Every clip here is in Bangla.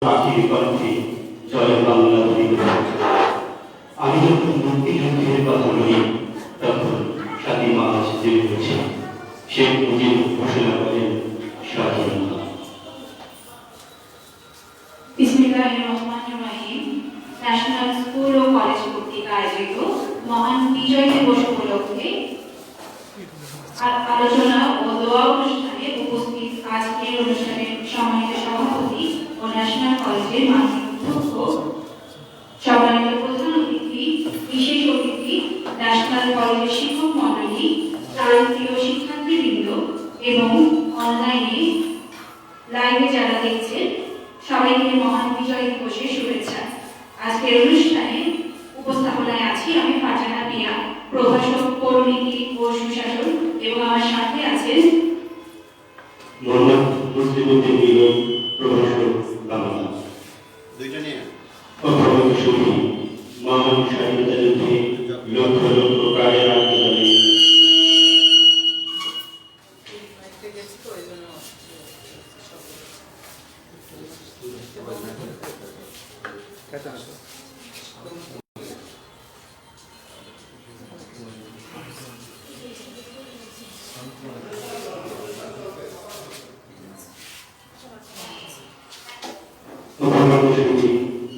পাখির কণ্ঠে জয় বাংলা ধরিল। আমি যখন মুক্তিযুদ্ধের কথা বলি তখন ৭ই মার্চ যে হয়েছে শেখ মুজিব ঘোষণা করেন স্বাধীনতা। বিসমিল্লাহিররহমানিররহিম। ন্যাশনাল স্কুল ও কলেজ কর্তৃক আয়োজিত মহান বিজয় দিবস উপলক্ষে আলোচনা ও দোয়া অনুষ্ঠানে উপস্থিত আজকের অনুষ্ঠানের সম্মানিত সভাপতি ও ন্যাশনাল কলেজের মাননীয় অধ্যক্ষ, সম্মানিত প্রধান অতিথি, বিশেষ অতিথি, ন্যাশনাল কলেজের শিক্ষক মন্ডলী, প্রান্তীয় শিক্ষার্থীবৃন্দ এবং অনলাইনে লাইভে যারা দেখছেন সবাইকে মহান বিজয় দিবসের শুভেচ্ছা। আজকের অনুষ্ঠানে উপস্থাপনায় আছি আমি ফারজানা পিয়া, প্রভাষক পৌরনীতি ও সুশাসন, এবং আমার সাথে আছেন মোহাম্মদ মুসলিমউদ্দিন মিলন, প্রভাষক বাংলা। দুইজনে অভ্যর্থনা সমিতি মহান স্বাধীনতা যুদ্ধে লক্ষ লক্ষ প্রাণের আত্মদানে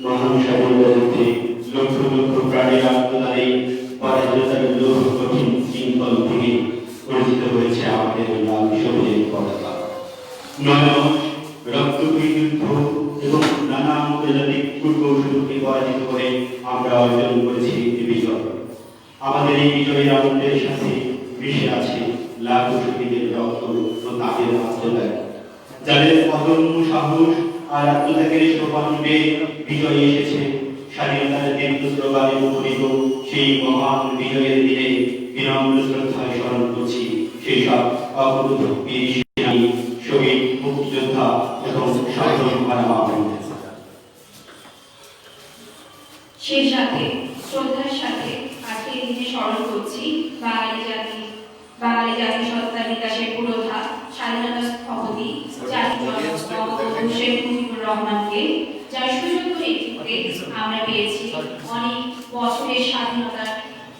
মহান স্বাধীনতা যুদ্ধে লক্ষ লক্ষ প্রাণের আত্মদানে পরাধীনতার লৌহ কঠিন শৃঙ্খল থেকে পরিচিত হয়েছে আমাদের লাল সবুজের পতাকা। ৯ মাস রক্তক্ষয়ী যুদ্ধ এবং নানা আন্তর্জাতিক কূটকৌশলকে পরাজিত করে আমরা অর্জন করেছি এই বিজয়। আমাদের এই বিজয়ের আনন্দের সাথে মিশে আছে লাখো শহীদের রক্ত ও তাদের আত্মত্যাগ, যাদের অদম্য সাহস আর আত্মত্যাগের সোপানে বিজয় এসেছে। স্বাধীনতার দীপ্ত স্লোগানে মুখরিত সেই মহান বিজয়ের দিনে বিনম্র শ্রদ্ধায় স্মরণ করছি সেই সব অবরুদ্ধ বীর সেনানী, শহীদ, মুক্তিযোদ্ধা এবং সাধারণ মানববন্ধু। সেই সাথে শ্রদ্ধার সাথে আজকে এই দিনে স্মরণ করছি বাঙালি জাতি সত্তা বিকাশের পুরোধা, স্বাধীনতা স্থপতি জাতির জনক শেখ মুজিবুর রহমানকে, যার সুযোগ্য নেতৃত্বে আমরা পেয়েছি অনেক বছরের স্বাধীনতার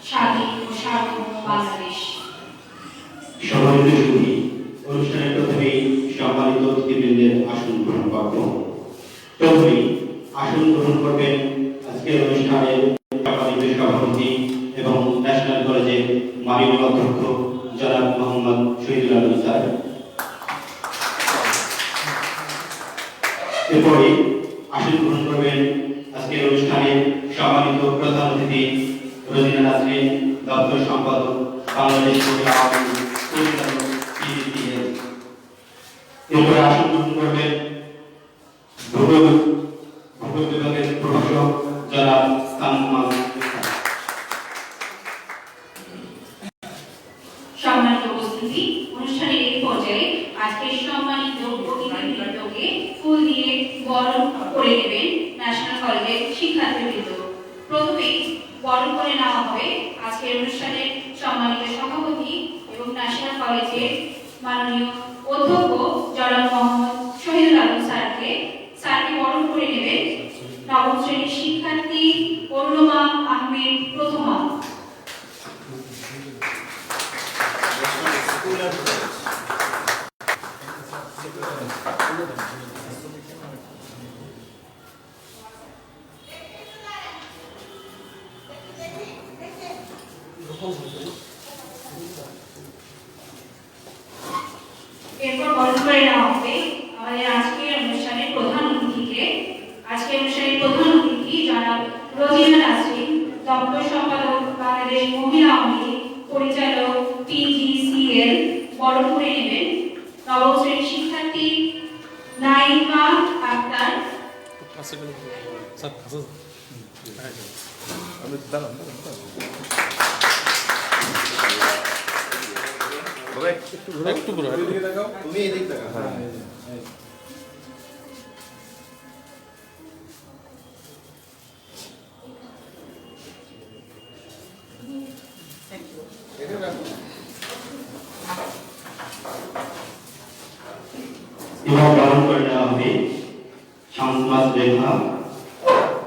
স্বাধীন ও সার্বভৌম বাংলাদেশ। সম্মানিত সুধী, অনুষ্ঠানের প্রথমেই সম্মানিত অতিথিবৃন্দের আসন গ্রহণ করব। প্রথমেই আসন গ্রহণ করবেন আজকের অনুষ্ঠানের সম্মানিত সভাপতি এবং ন্যাশনাল কলেজের মাননীয় অধ্যক্ষ জনাব মোহাম্মদ শহীদুল আলম স্যার। এরপরে আসন গ্রহণ করবেন আজকের অনুষ্ঠানের সম্মানিত প্রধান অতিথি রোজিনা নাজরিন, দপ্তর সম্পাদক, বাংলাদেশ আওয়ামী লীগ পরিচালক, PGCL। এরপরে আসন গ্রহণ করবেন ভূগোল বিভাগের প্রভাষক জনাব সানমান। সম্মানিত উপস্থিতি, অনুষ্ঠানের এই পর্যায়ে আজকের সম্মানিত অতিথিবৃন্দকে ফুল দিয়ে বরণ করে নেবেন ন্যাশনাল কলেজের শিক্ষার্থীবৃন্দ। প্রথমেই বরণ করে নেওয়া হবে আজকের অনুষ্ঠানের সম্মানিত সভাপতি এবং ন্যাশনাল কলেজের মাননীয় অধ্যক্ষ জনাব মোহাম্মদ শহীদুল আলম স্যারকে। স্যারকে বরণ করে নেবেন নবম শ্রেণীর শিক্ষার্থী অরুণমা আহমেদ প্রথমা। এরপর বরণ করে নেওয়া হবে আমাদের আজকের অনুষ্ঠানের প্রধান অতিথিকে। আজকের অনুষ্ঠানের প্রধান অতিথি জনাব রোজিনা নাজরিন, দপ্তর সম্পাদক, বাংলাদেশ মহিলা আওয়ামী লীগ পরিচালক, PGCL। বরণ করে নেবেন নবম শ্রেণীর শিক্ষার্থী নাইমা আক্তার। তুমি এদিক থেকে এবার পালন করে নেওয়া হবে শান্ত মাজলেহা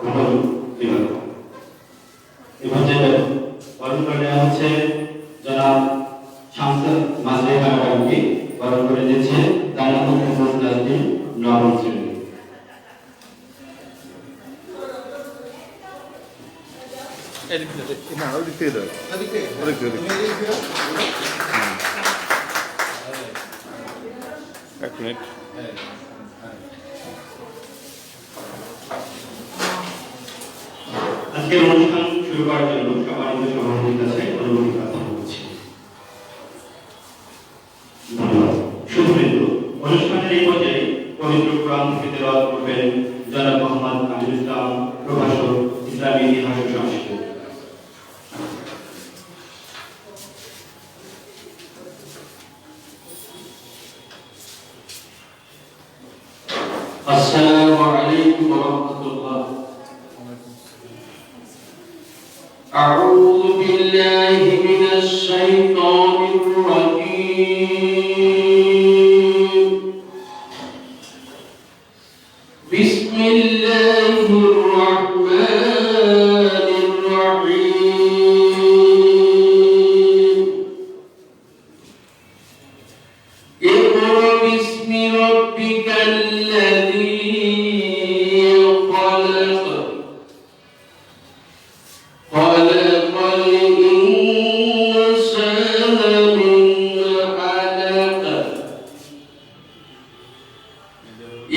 গ্রহণ বিভাগ। এ পর্যায়ে বরণ করে নেওয়া হচ্ছে জনাব শামসুল মাজলেহা ম্যাডামকে। বরণ করে দিচ্ছে জান্নাতুল ফেরদৌস নাজনীন নবম শ্রেণী। না ওই দিক থেকে দাও ওদিক থেকে এক মিনিট আজকের অনুষ্ঠান শুরু করার জন্য সম্মানিত সভাপতির কাছে অনুমতি প্রার্থনা করছি। শুধুমাত্র অনুষ্ঠানের এই পর্যায়ে পবিত্র কোরআন থেকে তেলাওয়াত করবেন জনাব মোহাম্মদ আমিনুল ইসলাম, প্রভাষক, ইসলামী ইতিহাস ও সংস্কৃতি। السلام عليكم ورحمة الله. أعوذ بالله من الشيطان الرجيم. بسم الله الرحمن الرحيم. اقرأ باسم ربك الذي خلق الإنسان من علق.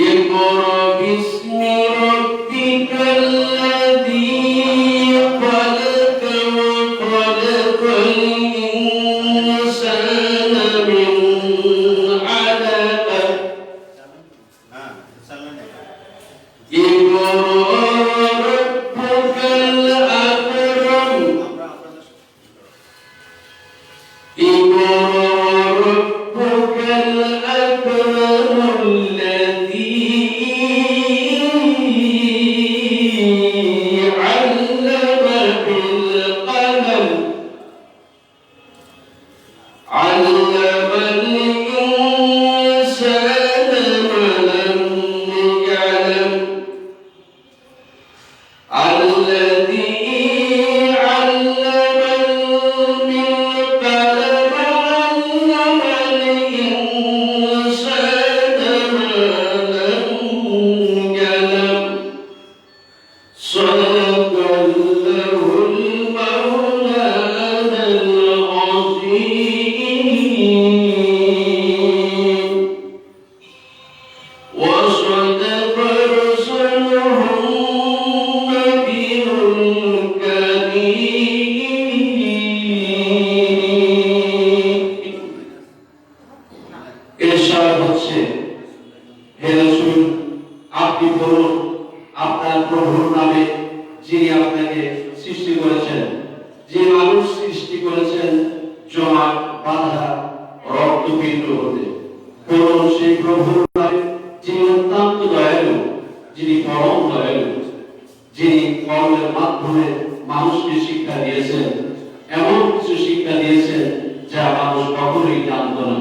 اقرأ باسم ربك الذي خلق وخلق الإنسان من علق. হ্যাঁ চালান اقرأ وربك الأكرم. আমরা আপনাদের اقرأ وربك الأكرم الذي علم بالقلم علم الإنسان ما لم يعلم الذي علم بالقلم علم الإنسان ما لم يعلم. صدق الله المولانا العظيم وصدق رسوله النبي الكريم. এরশাদ হচ্ছে, হে রাসূল, আপনি বলুন আপনার প্রভুর নামে যিনি আপনাকে সৃষ্টি করেছেন, যে মানুষ সৃষ্টি করেছেন জমাট বাঁধা রক্তপিণ্ড হতে। বলুন সেই প্রভুর নামে যিনি অত্যন্ত দয়ালু, যিনি পরম দয়ালু, যিনি কর্মের মাধ্যমে মানুষকে শিক্ষা দিয়েছেন, এমন কিছু শিক্ষা দিয়েছেন যা মানুষ কখনোই জানত না।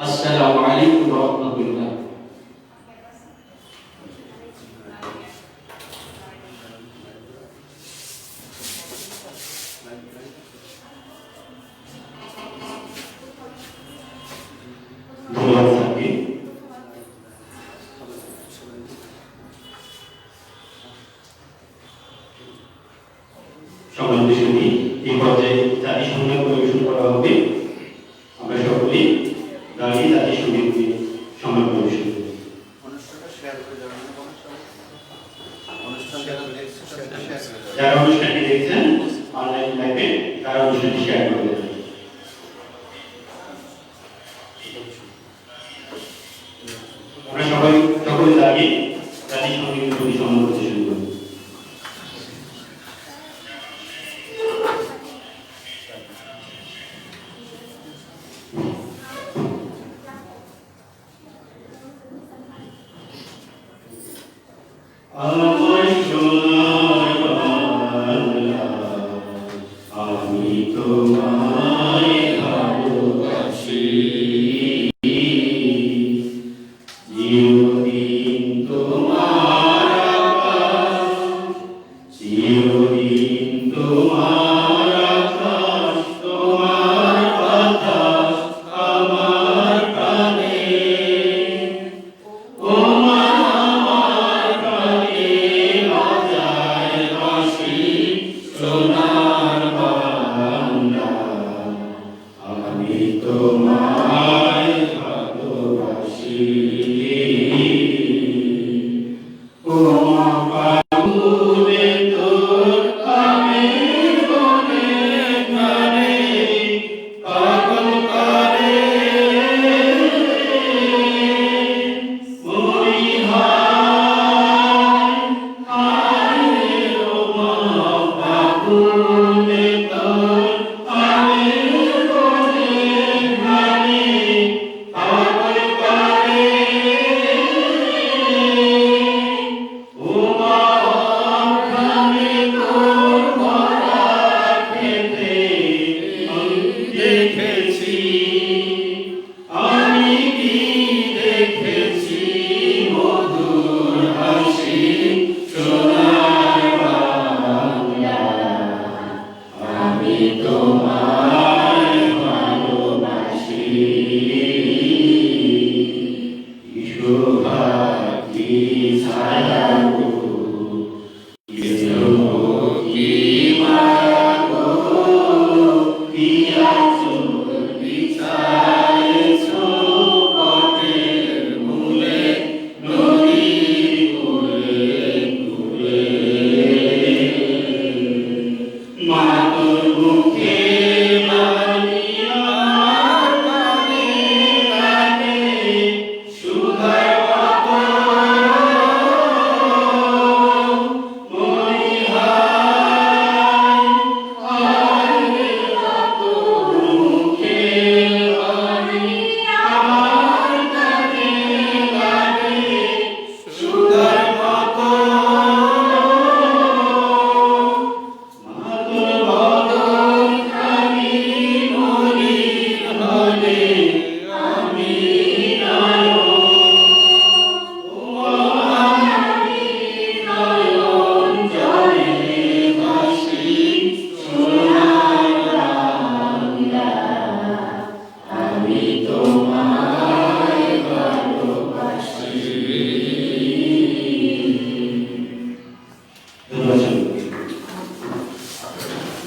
আসসালামু আলাইকুম ওয়া রাহমাতুল্লাহ। ধন্যবাদ স্যারকে। সম্মানিত সুধী, এই পর্যায়ে জাতীয় সঙ্গীত পরিবেশন করা হবে। আমরা সকলেই দাঁড়িয়ে জাতীয় সঙ্গীত সম্মান পরিবেশন করব। অনুষ্ঠানটা শেয়ার করে যাবেন অনুষ্ঠান যারা দেখছে তাদের শেয়ার করে যাবেন। যারা অনুষ্ঠানটি দেখছেন অনলাইন লাইভে তারা অনুষ্ঠানটি শেয়ার করে দেবেন। আমরা সকলে দাঁড়িয়ে জাতীয় সঙ্গীত প্রতি সম্মান প্রদর্শন করব। আমার সোনার বাংলা, আমি তোমায় ভালোবাসি, চিরদিন তোমার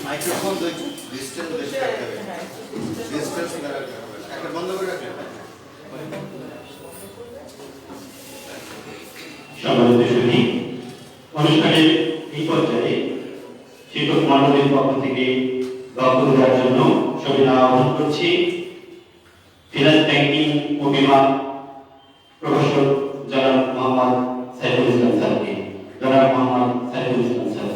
মাইক্রোফোন ডিস্টেন্স বেশি রাখতে হবে, ডিস্টেন্স না রাখতে হবে, একটা বন্ধ করে রাখতে হবে। সম্মানিত সুধী, অনুষ্ঠানের এই পর্যায়ে শিক্ষক মণ্ডলীর পক্ষ থেকে বক্তব্য দেওয়ার জন্য সবিনয় আহ্বান করছি ফিনান্স ব্যাংকিং ও বিমা প্রফেসর জনাব মোহাম্মদ সাইফুল ইসলাম স্যারকে। জনাব মোহাম্মদ সাইফুল ইসলাম স্যার।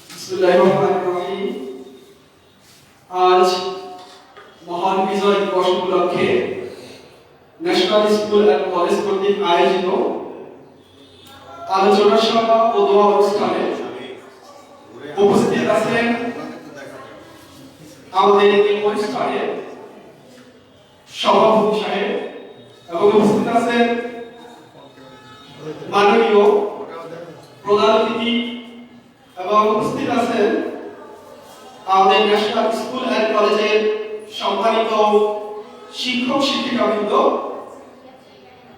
বিসমিল্লাহিররহমানিররহিম। আজ মহান বিজয় দিবস উপলক্ষে ন্যাশনাল স্কুল অ্যান্ড কলেজ কর্তৃক আয়োজিত আলোচনা সভা ও দোয়া অনুষ্ঠানে উপস্থিত আছেন আমাদের এই অনুষ্ঠানে সভাপতি সাহেব এবং উপস্থিত আছেন মাননীয় প্রধান অতিথি এবং উপস্থিত আছেন আমাদের ন্যাশনাল স্কুল অ্যান্ড কলেজের সম্মানিত শিক্ষক শিক্ষিকাবৃন্দ।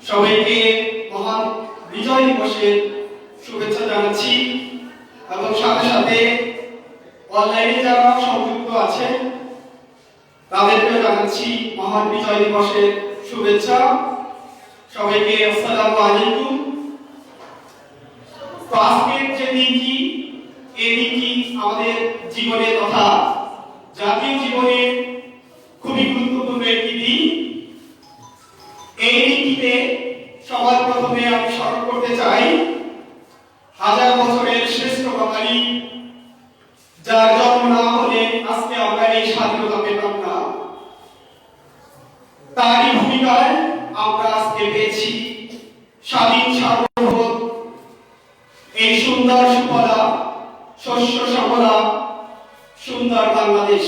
সবাইকে মহান বিজয় দিবসের শুভেচ্ছা জানাচ্ছি এবং সাথে সাথে অনলাইনে যারা সংযুক্ত আছেন তাদেরকেও জানাচ্ছি মহান বিজয় দিবসের শুভেচ্ছা। সবাইকে আসসালামু আলাইকুম। তো আজকের যে দিনটি, এই দিনটি আমাদের জীবনে তথা জাতীয় জীবনে খুবই গুরুত্বপূর্ণ একটি দিন। এই দিনটিতে সবার প্রথমে আমি স্মরণ করতে চাই হাজার বছরের শ্রেষ্ঠ বাঙালি, যার জন্ম না হলে আজকে আমরা এই স্বাধীনতা পেতাম না। তারই ভূমিকায় আমরা আজকে পেয়েছি স্বাধীন সার্বভৌম এই সুন্দর সুফলা শস্য শ্যামলা সুন্দর বাংলাদেশ।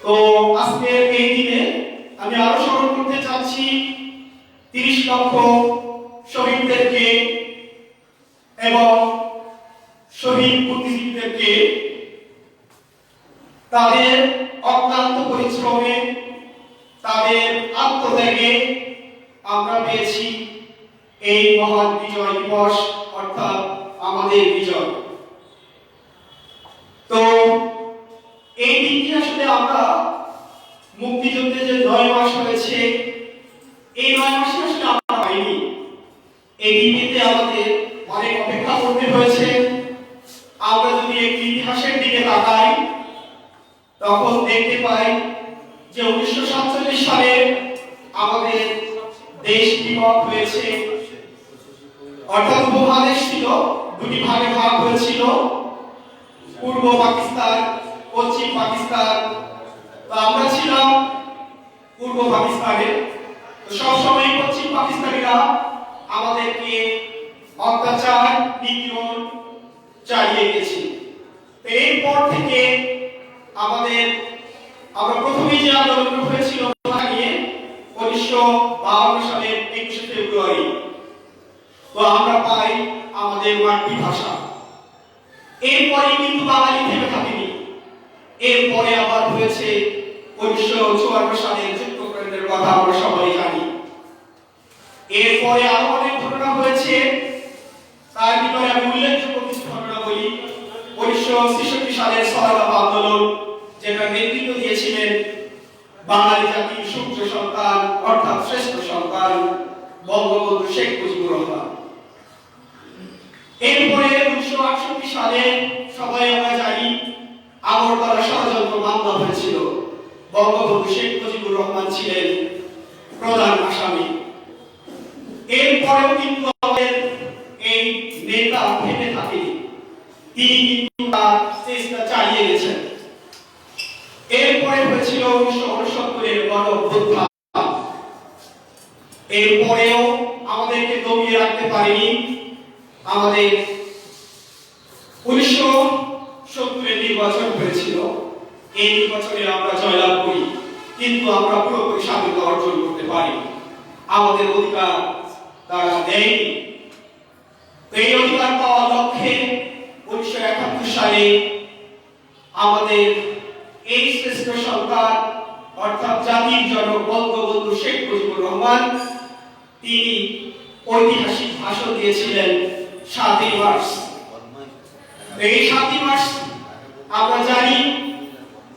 তো আজকের এই দিনে আমি আরো স্মরণ করতে চাচ্ছি 30 লক্ষ শহীদদেরকে এবং শহীদ বুদ্ধিজীবীদেরকে। তাদের অক্লান্ত পরিশ্রমে, তাদের আত্মত্যাগে আমরা পেয়েছি এই মহান বিজয় দিবস, অর্থাৎ আমাদের বিজয়। তো এই দিনটি আসলে আমরা মুক্তিযুদ্ধে যে 9 মাস হয়েছে, এই 9 মাসে আসলে আমরা পাইনি। এই ডিবিতে আমাদের অনেক অপেক্ষা করতে হয়েছে। আমরা যদি একটু ইতিহাসের দিকে তাকাই তখন দেখতে পাই যে 1947 সালে আমাদের দেশ বিভক্ত হয়েছে, অর্থাৎ উপমহাদেশ ছিল দুটি ভাগে ভাগ হয়েছিল, পূর্ব পাকিস্তান, পশ্চিম পাকিস্তান। তো আমরা ছিলাম পূর্ব পাকিস্তানে। তো সবসময় পশ্চিম পাকিস্তানিরা আমাদেরকে অত্যাচার নিপীড়ন চালিয়ে গেছে। তো এরপর থেকে আমরা প্রথমেই যে আন্দোলন হয়েছিল নিয়ে 1952 সালের 21শে ফেব্রুয়ারি। তো আমরা পাই আমাদের মাতৃভাষা। এরপরে কিন্তু বাঙালি থেমে থাকেনি, এরপরে আবার হয়েছে 1954 সালের যুক্তফ্রন্টের কথা আমরা সবাই জানি। এরপরে আরো অনেক ঘটনা হয়েছে, তার ভিতরে আমি উল্লেখযোগ্য কিছু ঘটনা বলি। 1966 সালের 6 দফা আন্দোলন, যেটা নেতৃত্ব দিয়েছিলেন বাঙালি জাতির সূর্য সন্তান অর্থাৎ শ্রেষ্ঠ সন্তান বঙ্গবন্ধু শেখ মুজিবুর রহমান। এরপরে 1968 সালে সবাই আমরা জানি আগরতলা ষড়যন্ত্র মামলা হয়েছিল, বঙ্গবন্ধু শেখ মুজিবুর রহমান ছিলেন প্রধান আসামি। এরপরেও কিন্তু আমাদের এই নেতা থেমে থাকেনি, তিনি কিন্তু তার চেষ্টা চালিয়ে গেছেন। এরপরে হয়েছিল 1969-এর গণঅভ্যুত্থান। এরপরেও আমাদেরকে দমিয়ে রাখতে পারেনি। আমাদের 1970-এর নির্বাচন হয়েছিল, এই নির্বাচনে আমরা জয়লাভ করি, কিন্তু আমরা পুরোপুরি স্বাধীনতা অর্জন করতে পারি, আমাদের অধিকার তারা দেয়নি। এই অধিকার পাওয়ার লক্ষ্যে 1971 সালে আমাদের এই শ্রেষ্ঠ সন্তান অর্থাৎ জাতির জনক বঙ্গবন্ধু শেখ মুজিবুর রহমান তিনি ঐতিহাসিক ভাষণ দিয়েছিলেন 7ই মার্চ। এই 7ই মার্চ আমরা জানি,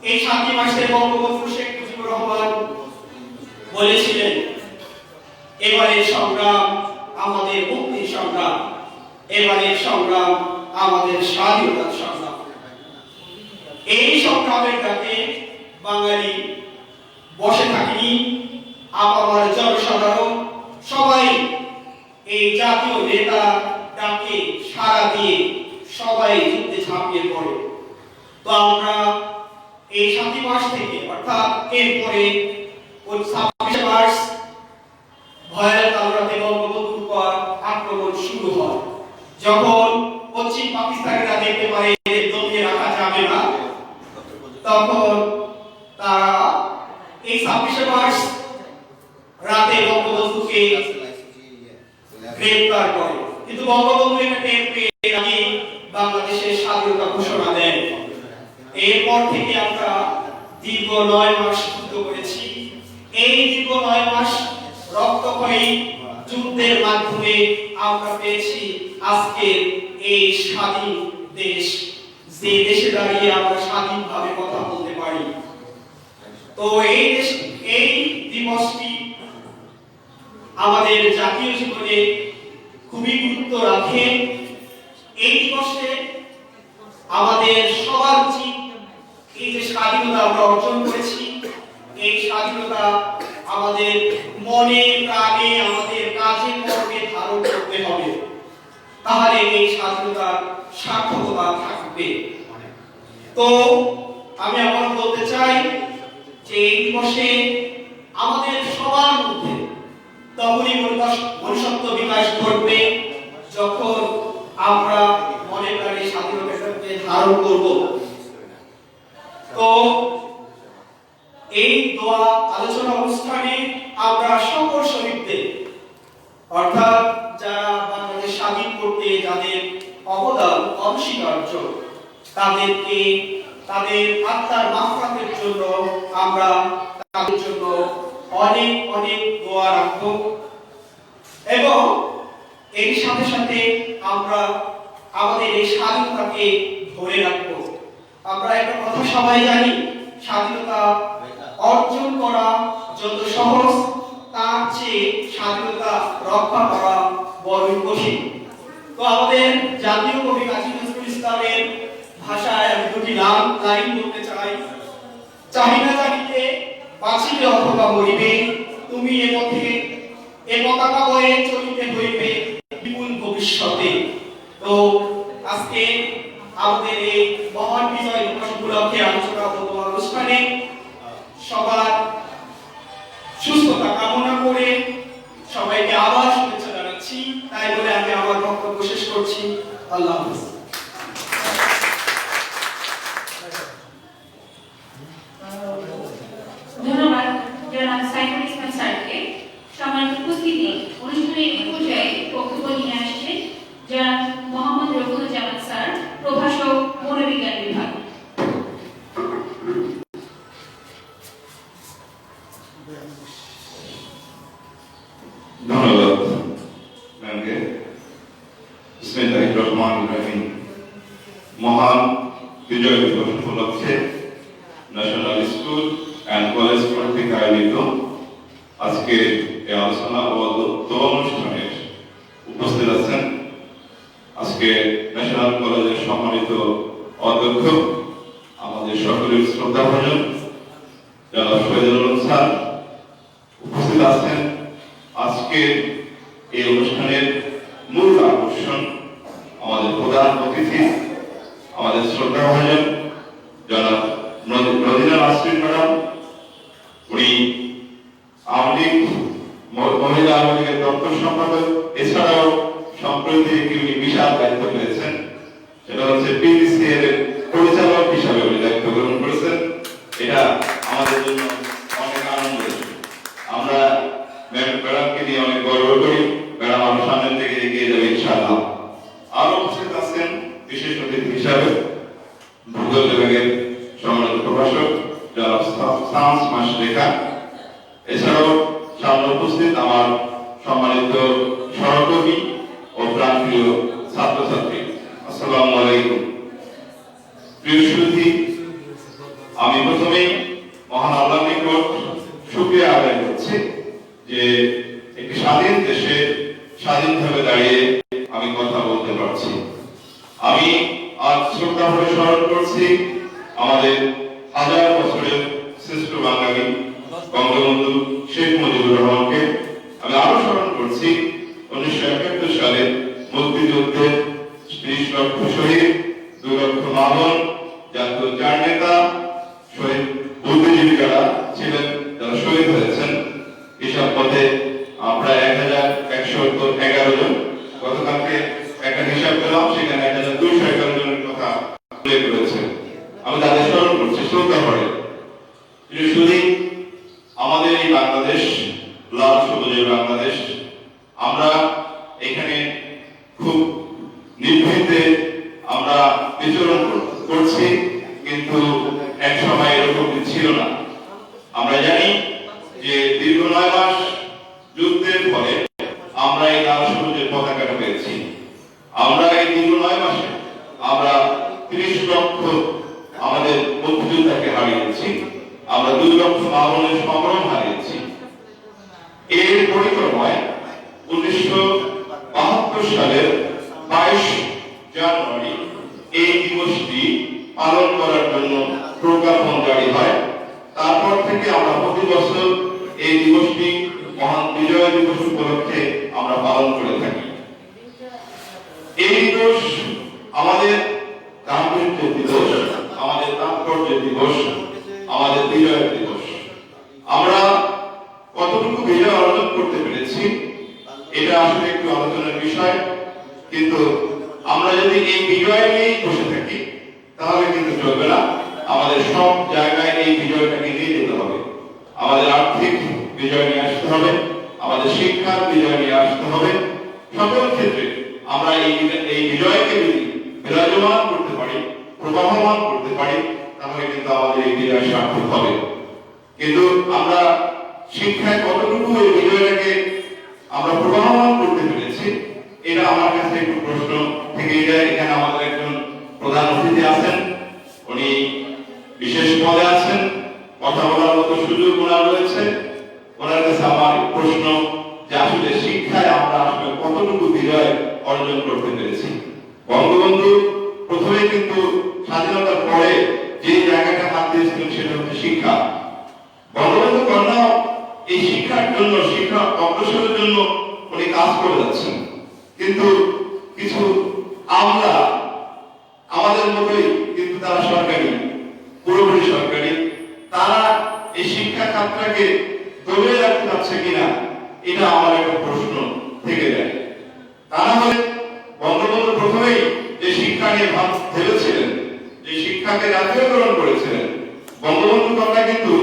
এই 7ই মার্চে বঙ্গবন্ধু শেখ মুজিবুর রহমান বলেছিলেন এবারের সংগ্রাম আমাদের মুক্তির সংগ্রাম, এবারের সংগ্রাম আমাদের স্বাধীনতার সংগ্রাম। এই সংগ্রামের ডাকে বাঙালি বসে থাকেনি, আমার জনসাধারণ সবাই এই জাতীয় নেতা ডাকে সাড়া দিয়ে সবাই যুদ্ধে ঝাঁপিয়ে পড়ে। তো আমরা এই 7ই মার্চ থেকে অর্থাৎ এরপরে 26 মার্চ ভয়াল কালরাতে বঙ্গবন্ধুর উপর আক্রমণ শুরু হয়। যখন পশ্চিম পাকিস্তানিরা দেখতে পারে এদের দমিয়ে রাখা যাবে না, তখন তারা এই 26 মার্চ রাতে বঙ্গবন্ধুকে গ্রেফতার করে। কিন্তু বঙ্গবন্ধু এটা টের পেয়ে আগে বাংলাদেশের স্বাধীনতা ঘোষণা দেন। এরপর থেকে আমরা দীর্ঘ 9 মাস যুদ্ধ করেছি। এই দীর্ঘ 9 মাস রক্তক্ষয়ী যুদ্ধের মাধ্যমে আমরা পেয়েছি আজকের এই স্বাধীন দেশ, যে দেশে দাঁড়িয়ে আমরা স্বাধীনভাবে কথা বলতে পারি। তো এই দিবসটি আমাদের জাতীয় জীবনে খুবই গুরুত্ব রাখে। এই দিবসে আমাদের সবার উচিত এই যে স্বাধীনতা আমরা অর্জন করেছি, এই স্বাধীনতা আমাদের মনে প্রাণে আমাদের কাজে কর্মে ধারণ করতে হবে, তাহলে এই স্বাধীনতার সার্থকতা থাকবে। তো আমি আবার বলতে চাই যে এই দিবসে আমাদের সবার মধ্যে তখনই মনুষ্যত্ব বিকাশ ঘটবে যখন আমরা মনে প্রাণে স্বাধীনতাকে ধারণ করব। তো এই দোয়া আলোচনা অনুষ্ঠানে আমরা সকল শহীদদের অর্থাৎ যারা বাংলাদেশ স্বাধীন করতে যাদের অবদান অনস্বীকার্য তাদেরকে তাদের আত্মার মাগফিরাতের জন্য আমরা তাদের জন্য অনেক অনেক দোয়া রাখবো। এবং এর সাথে সাথে আমরা আমাদের এই স্বাধীনতাকে ধরে রাখবো। আমরা একটা কথা সবাই জানি, স্বাধীনতা অর্জন করা যত সহজ তার চেয়ে স্বাধীনতা রক্ষা করা বড়ই কঠিন। তো আমাদের জাতীয় কবি কাজী নজরুল ইসলামের ভাষায় আমি দুটি লাইন বলতে চাই। চাহিনা জানিতে বাঁচিবে অথবা মরিবে, তুমি এ পথে এ পতাকা বয়ে চলিতে হইবে বিপুল ভবিষ্যতে। তো আজকে আমাদের এই মহান বিজয় দিবস উপলক্ষে আলোচনা অনুষ্ঠানে সবার সুস্থতা কামনা করে সবাইকে আবার শুভেচ্ছা জানাচ্ছি। তাই বলে আমি আমার বক্তব্য শেষ করছি। আল্লাহ হাফেজ। ধন্যবাদ জনাব সাইফুল ইসলাম স্যারকে। সম্মানিত উপস্থিতি, অনুষ্ঠানের এই পর্যায়ে বক্তব্য নিয়ে আসছেন জনাব মোহাম্মদ রফিকুজ্জামান স্যার, প্রভাষক মনোবিজ্ঞান বিভাগ। ধন্যবাদ ম্যামকে। বিসমিল্লাহির রহমানির রহিম। মহান বিজয় দিবস উপলক্ষে ন্যাশনাল স্কুল অ্যান্ড কলেজ কর্তৃক আয়োজিত আজকে এই আলোচনা ও দোয়া অনুষ্ঠানে উপস্থিত আছেন আজকে ন্যাশনাল কলেজের সম্মানিত অধ্যক্ষ, আমাদের সকলের শ্রদ্ধাভাজন জনাব শহীদুল আলম স্যার উপস্থিত আছেন। আজকে এই অনুষ্ঠানের মূল আকর্ষণ আমাদের প্রধান অতিথি, আমাদের শ্রদ্ধাভাজন জনাব নদীনা নাসরিন ম্যাডাম। উনি আওয়ামী লীগ মহিলা আওয়ামী লীগের দপ্তর সম্পাদক, এছাড়াও সম্প্রতি একটি উনি বিশাল দায়িত্ব পেয়েছেন, সেটা হচ্ছে পিডিসিএল এর পরিচালক হিসাবে উনি দায়িত্ব গ্রহণ করেছেন। এটা আমাদের জন্য অনেক আনন্দের। আমরা ম্যাডামকে নিয়ে অনেক গর্ব করি। ম্যাডাম আরো সামনের দিকে এগিয়ে যাবে ইনশাআল্লাহ। আরো উপস্থিত আছেন বিশেষ অতিথি হিসাবে ভূগোল বিভাগের সম্মানিত প্রভাষক জনাব সামস মাসরেখা। এছাড়াও সামনে উপস্থিত আমার সম্মানিত সহকর্মী ও প্রাণপ্রিয় ছাত্রছাত্রী, আসসালামু আলাইকুম। প্রিয় সুধী, আমি প্রথমেই মহান আল্লাহর নিকট শুকরিয়া আদায় করছি যে একটি স্বাধীন দেশে স্বাধীনভাবে দাঁড়িয়ে আমি কথা বলতে পারছি। আমি আজ শ্রদ্ধাভরে স্মরণ করছি আমাদের হাজার বছরের শ্রেষ্ঠ বাঙালি বঙ্গবন্ধু শেখ মুজিবুর রহমানকে। আমি আরো স্মরণ করছি 1971 সালে মুক্তিযুদ্ধে 30 লক্ষ শহীদ, 2 লক্ষ মা-বোন, জাতীয় 4 নেতা, শহীদ বুদ্ধিজীবী যারা ছিলেন, যারা শহীদ হয়েছেন। হিসাব পথে প্রায় 1111 জন। গতকালকে একটা হিসাব পেলাম, সেখানে 1211 জনের কথা উল্লেখ করেছে। আমি তাদের স্মরণ করছি শ্রদ্ধা করে। শুধু আমাদের এই বাংলাদেশ, লাল সবুজের বাংলাদেশ, আমরা এখানে খুব নির্ভীতে আমরা বিচরণ করছি, কিন্তু এক সময় এরকম ছিল না। আমরা জানি যে দীর্ঘ 9 মাস যুদ্ধের ফলে আমরা এই লাল সবুজের পতাকাটা পেয়েছি। আমরা এই দীর্ঘ 9 মাসে আমরা 30 লক্ষ আমাদের মুক্তিযোদ্ধাকে হারিয়েছি, আমরা 2 লক্ষ মা-বোনের সংগ্রাম হারিয়েছি। এর পরিক্রমায় 1972 সালের 22 জানুয়ারি এই দিবসটি পালন করার জন্য প্রজ্ঞাপন জারি হয়। তারপর থেকে আমরা প্রতি বছর এই দিবসটি মহান বিজয় দিবস উপলক্ষে আমরা পালন করে থাকি। এই দিবস আমাদের গাম্ভীর্যের দিবস, আমাদের তাৎপর্যের দিবস, আমাদের বিজয়ের দিবস। আমরা কতটুকু বিজয় অর্জন করতে পেরেছি এটা আসলে একটু আলোচনার বিষয়, কিন্তু আমরা যদি এই বিজয় নিয়েই বসে থাকি তাহলে কিন্তু চলবে না। আমাদের সব জায়গায় এই বিজয়টাকে নিয়ে যেতে হবে। আমাদের আর্থিক বিজয় নিয়ে আসতে হবে, আমাদের শিক্ষার বিজয় নিয়ে আসতে হবে। সকল ক্ষেত্রে আমরা এই বিজয়কে যদি বিরাজমান করতে পারি, প্রবাহমান করতে পারি, তাহলে কিন্তু আমাদের এই বিজয় সার্থক হবে। কিন্তু আমরা শিক্ষায় কতটুকু এই বিজয়টাকে আমরা প্রবাহমান করতে পেরেছি, এটা আমার কাছে একটু প্রশ্ন থেকে যায়। এখানে আমাদের একজন প্রধান অতিথি আছেন, উনি বিশেষ পদে আছেন, কথা বলার মতো সুযোগ ওনার রয়েছে। অর্জন করতে পেরেছি। বঙ্গবন্ধু প্রথমে কিন্তু স্বাধীনতার পরে যে জায়গাটা হাত দিয়েছিলেন সেটা হচ্ছে শিক্ষা। বঙ্গবন্ধু কন্যাও এই শিক্ষার জন্য, শিক্ষা অগ্রসরের জন্য উনি কাজ করে যাচ্ছেন। কিন্তু কিছু আমরা আমাদের মতোই, কিন্তু তারা সরকারি, পুরোপুরি সরকারি, তারা এই শিক্ষা খাতটাকে ধরে রাখতে পারছে কিনা, এটা আমার একটা প্রশ্ন থেকে যায়। তা না হলে বঙ্গবন্ধু প্রথমেই যে শিক্ষা নিয়ে ভেবেছিলেন, যে শিক্ষাকে জাতীয়করণ করেছিলেন, বঙ্গবন্ধু কন্যা কিন্তু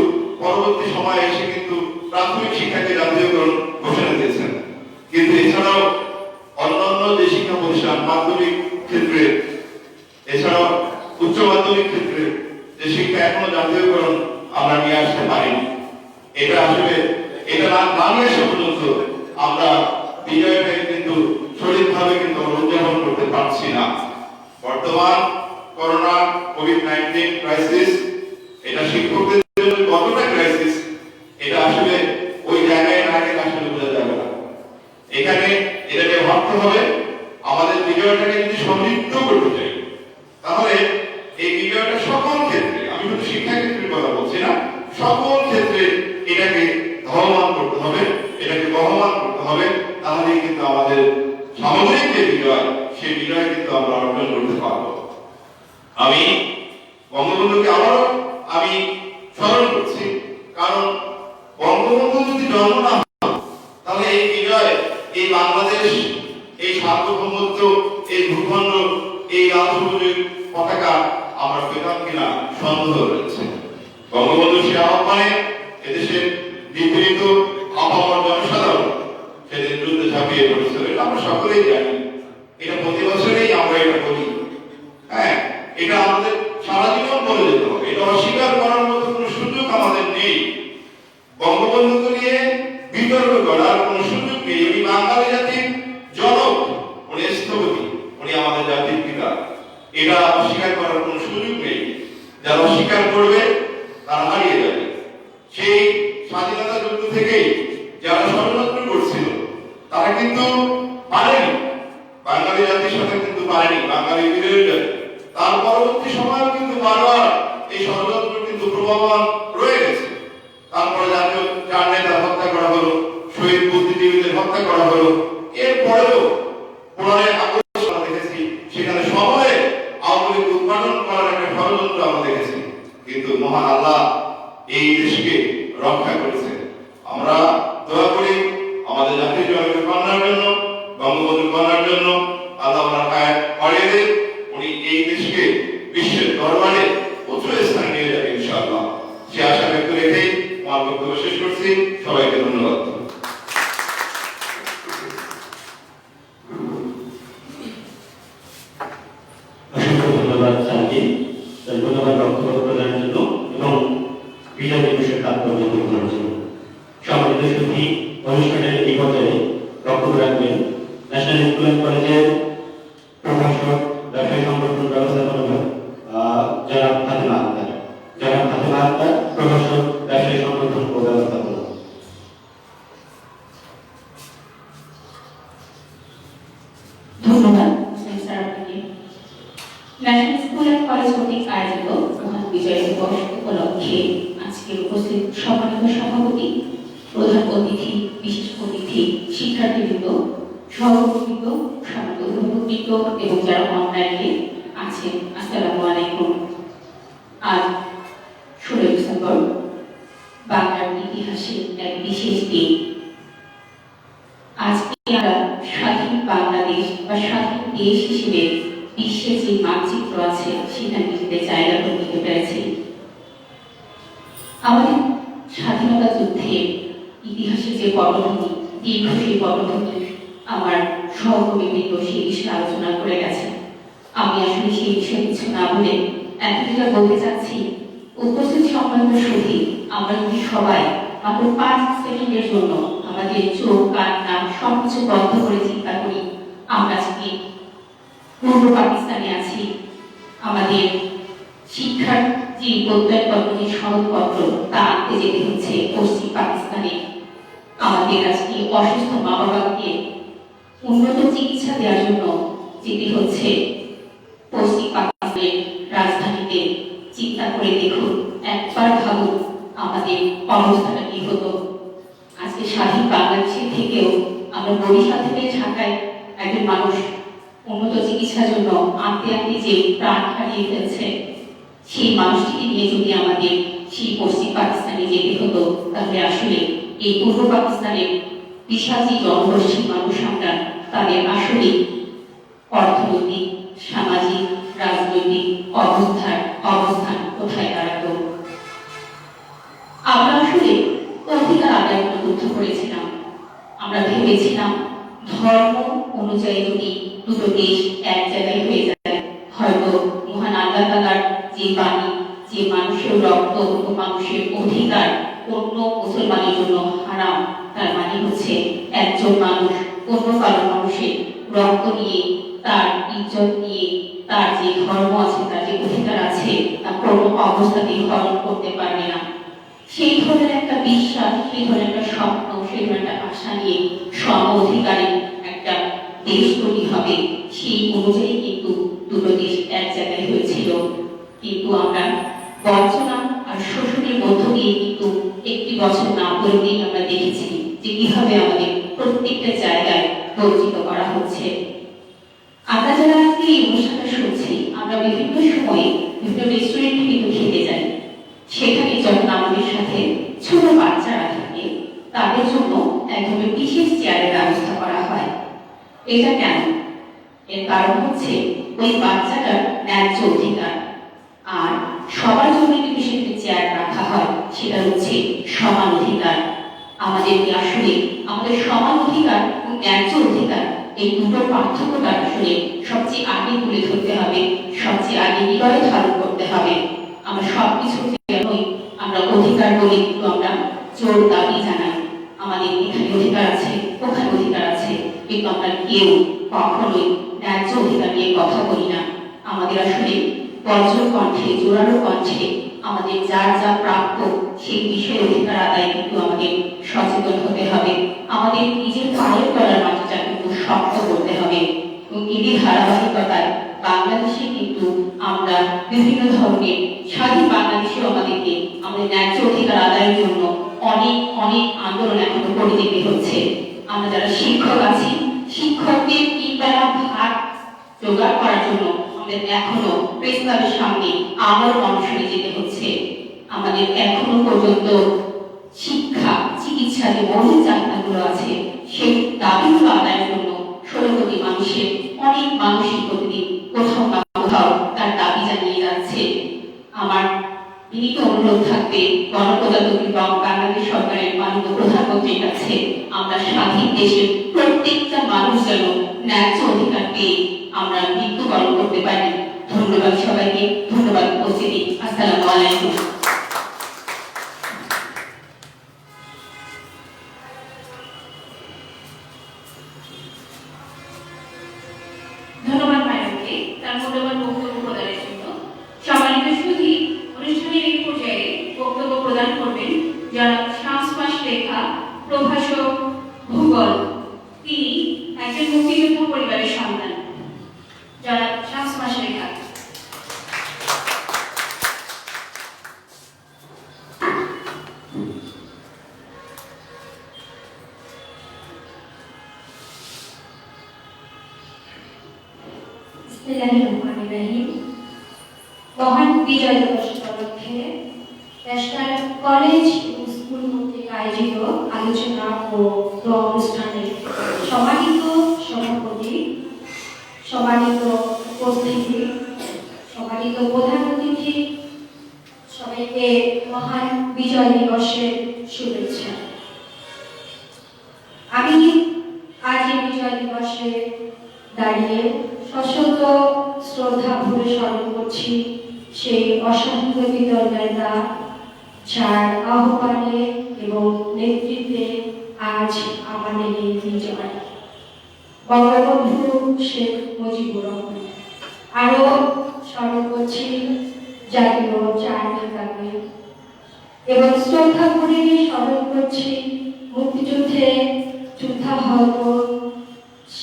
পরবর্তী সময়ে এসে কিন্তু প্রাথমিক শিক্ষাকে জাতীয়করণ ঘোষণা দিয়েছেন। কিন্তু এছাড়াও অন্যান্য যে শিক্ষা প্রতিষ্ঠান, মাধ্যমিক ক্ষেত্রে, এছাড়াও উচ্চ মাধ্যমিক ক্ষেত্রে যে শিক্ষা এখনো জাতীয়করণ আমরা নিয়ে আসতে পারিনি। এটা আসলে এটা না নিয়ে আসা পর্যন্ত আমরা বিজয়টাকে কিন্তু সঠিকভাবে কিন্তু উদযাপন করতে পারছি না। বর্তমান করোনা কোভিড-19 ক্রাইসিস, এটা শিক্ষকদের জন্য কতটা ক্রাইসিস, এটা আসলে ওই জায়গায় না গেলে আসলে বোঝা যাবে না। এখানে এটাকে ভাবতে হবে, আমাদের বিজয়টাকে যদি সমৃদ্ধ করতে চাই, তাহলে এই বিজয়টা সকল ক্ষেত্রে, আমি শুধু শিক্ষা ক্ষেত্রের কথা বলছি না, সকল ক্ষেত্রে এটাকে ধাবমান করতে হবে, এটাকে বহমান করতে হবে। তাহলে কিন্তু আমাদের সামগ্রিক যে বিজয়, সেই বিজয় কিন্তু আমরা অর্জন করতে পারব। আমি বঙ্গবন্ধুকে আবারও আমি স্মরণ করছি, কারণ বঙ্গবন্ধু যদি জন্ম না হতো, তাহলে এই বিজয়, এই বাংলাদেশ, এই সার্বভৌমত্ব, এই ভূখণ্ড, এই লাল সবুজের পতাকা আমরা পেতাম কিনা সন্দেহ রয়েছে। বঙ্গবন্ধু সে আহ্বানে এদেশের নিপীড়িত আপামর জনসাধারণ সেদিন যুদ্ধে ঝাঁপিয়ে পড়েছিল, এটা আমরা সকলেই জানি। এটা প্রতি বছরেই আমরা এটা বলি। হ্যাঁ, এটা আমাদের সারা জীবন বলে যেতে হবে, এটা অস্বীকার করার মতো কোনো সুযোগ আমাদের নেই। বঙ্গবন্ধুকে নিয়ে বিতর্ক করার কোনো সুযোগ নেই। উনি বাঙালি জাতির জনক, উনি স্থপতি, উনি আমাদের জাতির পিতা, এটা অস্বীকার করার কোনো সুযোগ নেই। যারা অস্বীকার করবে তারা হারিয়ে যাবে। সেই স্বাধীনতা যুদ্ধ থেকেই যারা ষড়যন্ত্র করছিল তারা কিন্তু পারেনি, বাঙালি জাতির সাথে কিন্তু পারেনি, বাঙালি বিরোধী জাতি। তার পরবর্তী সময়েও কিন্তু বারবার এই ষড়যন্ত্র কিন্তু প্রভাবমান রয়ে গেছে। তারপরে জাতীয় চার নেতার হত্যা করা হলো, শহীদ বুদ্ধিজীবীদের হত্যা করা হলো। এরপরেও পুনরায় আগস্ট আমরা দেখেছি, সেখানে সময়ে আওয়ামী লীগ উৎপাদন করার একটা ষড়যন্ত্র আমরা দেখেছি। কিন্তু মহান আল্লাহ এই দেশকে রক্ষা করেছে। আমরা দোয়া করি আমাদের জাতির জনকের কন্যার জন্য, বঙ্গবন্ধুর কন্যার জন্য, আল্লাহ ওনার হায়াত বাড়িয়ে দেন, উনি এই দেশকে বিশ্বের দরবারে উচ্চ স্থানে নিয়ে যাবেন ইনশাআল্লাহ। সে আশা ব্যক্ত রেখেই আমার বক্তব্য শেষ করছি। সবাইকে ধন্যবাদ। অসংখ্য ধন্যবাদ স্যারকে, ধন্যবাদ বক্তব্য প্রদানের জন্য এবং বিজয় দিবসের তাৎপর্য বোঝানোর জন্য। সম্মানিত সুধী, অনুষ্ঠানের এই পর্যায়ে বক্তব্য রাখবেন ন্যাশনাল স্কুল অ্যান্ড কলেজের প্রভাষক, ব্যবসায় সংগঠন ব্যবস্থাপনা জনাব ফাতেমা আক্তার। জনাব ফাতেমা আক্তার, প্রভাষক, ব্যবসায় সংগঠন ও ব্যবস্থাপনা। ধন্যবাদ স্যার আপনাকে। ন্যাশনাল স্কুল অ্যান্ড কলেজ কর্তৃক আয়োজিত মহান বিজয় দিবস উপলক্ষে আজকের উপস্থিত সম্মানিত সভাপতি, প্রধান অতিথি, বিশেষ অতিথি, শিক্ষার্থীবৃন্দ, সহকর্মীবৃন্দ, সম্মানিত অভিভাবকবৃন্দ এবং যারা অনলাইনে আছেন, আসসালামু আলাইকুম। আজ 16 ডিসেম্বর বাংলার ইতিহাসে এক বিশেষ দিন। আজকে আমরা স্বাধীন বাংলাদেশ বা স্বাধীন দেশ হিসেবে বিশ্বের যে মানচিত্র আছে সেখানে নিজেদের জায়গা করে নিতে পেরেছি। আমাদের স্বাধীনতা যুদ্ধের ইতিহাসের যে পটভূমি, দীর্ঘ সেই পটভূমি আমার সহকর্মীবৃন্দ সেই বিষয়ে আলোচনা করে গেছে। আমি আসলে সেই বিষয়ে কিছু না বলে এতটা বলতে চাচ্ছি, উপস্থিত সম্মানিত সুধী, আমরা যদি সবাই মাত্র 5 সেকেন্ডের জন্য আমাদের চোখ, কান, নাক সবকিছু বন্ধ করে চিন্তা করি, আমরা আজকে পূর্ব পাকিস্তানে আছি। আমাদের শিক্ষার যে প্রত্যয়পত্র, যে সনদপত্র, তা আনতে যেতে হচ্ছে পশ্চিম পাকিস্তানে। আমাদের আজকে অসুস্থ মা বাবাকে উন্নত চিকিৎসা দেওয়ার জন্য যেতে হচ্ছে পশ্চিম পাকিস্তানের রাজধানীতে। চিন্তা করে দেখুন, একবার ভাবুন আমাদের অবস্থাটা কি হতো। আজকে স্বাধীন বাংলাদেশের থেকেও আমরা বরিশাল থেকে ঢাকায় একজন মানুষ উন্নত চিকিৎসার জন্য আনতে আনতে যে প্রাণ হারিয়ে ফেলছে, সেই মানুষটিকে নিয়ে যদি আমাদের সেই পশ্চিম পাকিস্তানে যেতে হতো, তাহলে আসলে এই পূর্ব পাকিস্তানের বিশাল যে জনগোষ্ঠীর মানুষ আমরা, তাদের আসলে অর্থনৈতিক, সামাজিক, রাজনৈতিক অবস্থান কোথায় দাঁড়াতো। আমরা আসলে অধিকার আদায় করে যুদ্ধ করেছিলাম। আমরা ভেবেছিলাম ধর্ম অনুযায়ী যদি দুটো দেশ এক জায়গায় হয়ে যায়, হয়তো মহান আল্লাহ তাআলার যে বাণী, যে মানুষের রক্ত ও মানুষের অধিকার অন্য মুসলমানের জন্য হারাম, তার মানে হচ্ছে একজন মানুষ অন্য কারো মানুষের রক্ত নিয়ে, তার ইজ্জত নিয়ে, তার যে ধর্ম আছে, তার যে অধিকার আছে, তা কোনো অবস্থাতেই হরণ করতে পারবে না। সেই ধরনের একটা বিশ্বাস, সেই ধরনের একটা স্বপ্ন, সেই ধরনের একটা আশা নিয়ে সম অধিকারের একটা দেশ তৈরি হবে, সেই অনুযায়ী কিন্তু দুটো দেশ এক জায়গায় হয়েছিল। কিন্তু আমরা বঞ্চনা আর শোষণের মধ্য দিয়ে কিন্তু একটি বছর না পড়তেই আমরা দেখেছি যে কিভাবে আমাদের প্রত্যেকটা জায়গায় বঞ্চিত করা হচ্ছে। আমরা যারা আজকে এই অনুষ্ঠানটা শুনছি, আমরা বিভিন্ন সময়ে বিভিন্ন রেস্টুরেন্টে কিন্তু খেতে যাই। সেখানে যখন আমাদের সাথে ছোট বাচ্চারা থাকে, তাদের জন্য এক ধরনের বিশেষ চেয়ারের ব্যবস্থা করা হয়। এটা কেন? এর কারণ হচ্ছে ওই বাচ্চাটার ন্যায্য অধিকার। আর সবার জন্য কিন্তু সেখানে চেয়ার রাখা হয়, সেটা হচ্ছে সমান অধিকার। আমাদেরকে আসলে আমাদের সমান অধিকার ও ন্যায্য অধিকার, এই দুটো পার্থক্যটা আসলে সবচেয়ে আগে তুলে ধরতে হবে, সবচেয়ে আগে হৃদয়ে ধারণ করতে হবে। আমরা সবকিছু নই, আমরা অধিকার বলে কিন্তু আমরা জোর দাবি জানাই আমাদের এখানে অধিকার আছে, ওখানে অধিকার আছে, কিন্তু আমরা কেউ কখনোই ন্যায্য অধিকার নিয়ে কথা বলি না। আমাদের আসলে বজ্র কণ্ঠে, জোরালো কণ্ঠে আমাদের যার যা প্রাপ্য সেই বিষয়ে অধিকার আদায় কিন্তু আমাদের সচেতন হতে হবে। আমাদের নিজের পায়ের তলার মাটিটা কিন্তু শক্ত করতে হবে। এবং এরই ধারাবাহিকতায় বাংলাদেশে কিন্তু আমরা বিভিন্ন ধরনের স্বাধীন বাংলাদেশেও আমাদেরকে আমাদের ন্যায্য অধিকার আদায়ের জন্য অনেক অনেক আন্দোলন এখনো করে যেতে হচ্ছে। আমরা যারা শিক্ষক আছি, শিক্ষকদের তিনবেলা ভাত জোগাড় করার জন্য আমাদের এখনো প্রেস ক্লাবের সামনে আমার অনশনে যেতে হচ্ছে। আমাদের এখনো পর্যন্ত শিক্ষা, চিকিৎসা যে মৌলিক চাহিদাগুলো আছে, সেই দাবিগুলো আদায়ের জন্য 16 কোটি মানুষের অনেক মানুষই প্রতিদিন কোথাও না কোথাও তার দাবি জানিয়ে যাচ্ছে। আমার বিনীত অনুরোধ থাকবে গণপ্রজাতন্ত্রী বাংলাদেশ সরকারের মাননীয় প্রধানমন্ত্রীর কাছে, আমরা স্বাধীন দেশের প্রত্যেকটা মানুষ যেন ন্যায্য অধিকার পেয়ে আমরা মৃত্যুবরণ করতে পারি। ধন্যবাদ সবাইকে, ধন্যবাদ উপস্থিতি। আসসালামু আলাইকুম। ধন্যবাদ ম্যাডামকে তার মূল্যবান বক্তব্য প্রদানের জন্য। সম্মানিত সুধী, অনুষ্ঠানের এই পর্যায়ে বক্তব্য প্রদান করবেন যারা শামস লেখা প্রভাষক ভূগোল। তিনি একজন মুক্তিযোদ্ধা পরিবারের সন্তান। যারা শামস লেখা। মহান বিজয় দিবস উপলক্ষে ন্যাশনাল কলেজ ও স্কুল কর্তৃক আয়োজিত আলোচনা ও দোয়া অনুষ্ঠানের সম্মানিত সভাপতি, সম্মানিত উপস্থিতি, সম্মানিত প্রধান অতিথি, সবাইকে মহান বিজয় দিবসের শুভেচ্ছা। আমি আজ এই বিজয় দিবসে দাঁড়িয়ে সশত শ্রদ্ধা ভরে স্মরণ করছি সেই অসংখ্য বিতর্কেতা যার আহ্বানে এবং নেতৃত্বে আজ আমাদের এই বিজয়। বঙ্গবন্ধু শেখ মুজিবুর রহমান। আরো স্মরণ করছি জাতীয় চার নেতাকে এবং শ্রদ্ধা ভরে স্মরণ করছি মুক্তিযুদ্ধে যুদ্ধাহত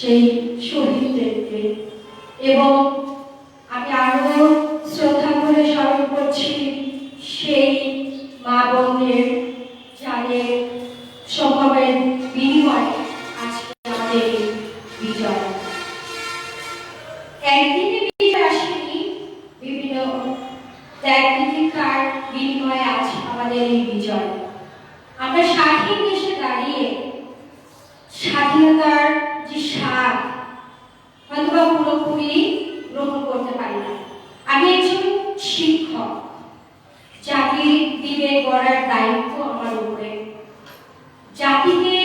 সেই শহীদদেরকে। এবং আমি আরো শ্রদ্ধা করে স্মরণ করছি সেই মা বোনদের যাদের স্বভাবের বিনিময়ে আজকে আমাদের এই বিজয়। একদিনে বিজয় আসেনি, বিভিন্ন ত্যাগ তিতিক্ষার বিনিময়ে আজ আমাদের এই বিজয়। আমরা স্বাধীন দেশে দাঁড়িয়ে স্বাধীনতার যে স্বাদ হয়তোবা পুরোপুরি গ্রহণ করতে পারি না। আমি একজন শিক্ষক, জাতির বিবেক গড়ার দায়িত্ব আমার উপরে, জাতিকে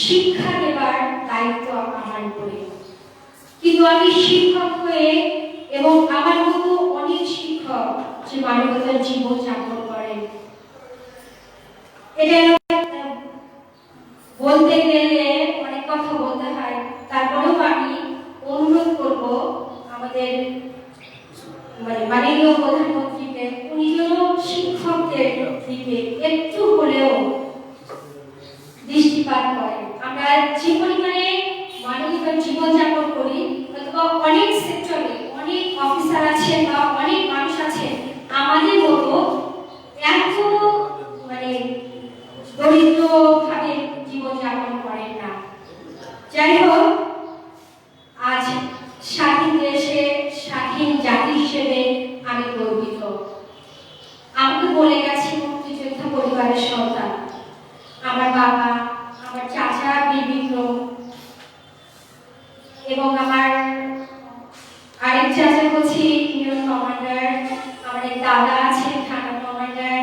শিক্ষা দেবার দায়িত্ব আমার উপরে। কিন্তু আমি শিক্ষক হয়ে এবং আমার মতো অনেক শিক্ষক যে মানবতার জীবন যাপন করেন, এটা বলতে গেলে অনেক কথা বলতে হয়। তারপরেও আমি অনুরোধ করব আমাদের মাননীয় প্রধানমন্ত্রীকে, উনি যেন শিক্ষকদের দিকে একটু হলেও দৃষ্টিপাত করেন। আমরা যে পরিমাণে মানবিক জীবনযাপন করি, অথবা অনেক সেক্টরে অনেক অফিসার আছেন বা অনেক মানুষ আছেন আমাদের মতো এত দরিদ্রভাবে জীবনযাপন করেন না। যাই হোক, আজ স্বাধীন দেশে স্বাধীন জাতি হিসেবে আমি গর্বিত। আমাকে বলে গেছে মুক্তিযোদ্ধা পরিবারের সন্তান। আমার বাবা, আমার চাচা বিভিন্ন, এবং আমার আরেক চাচা হচ্ছে ইউনিয়ন কমান্ডার, আমার এক দাদা আছে থানা কমান্ডার।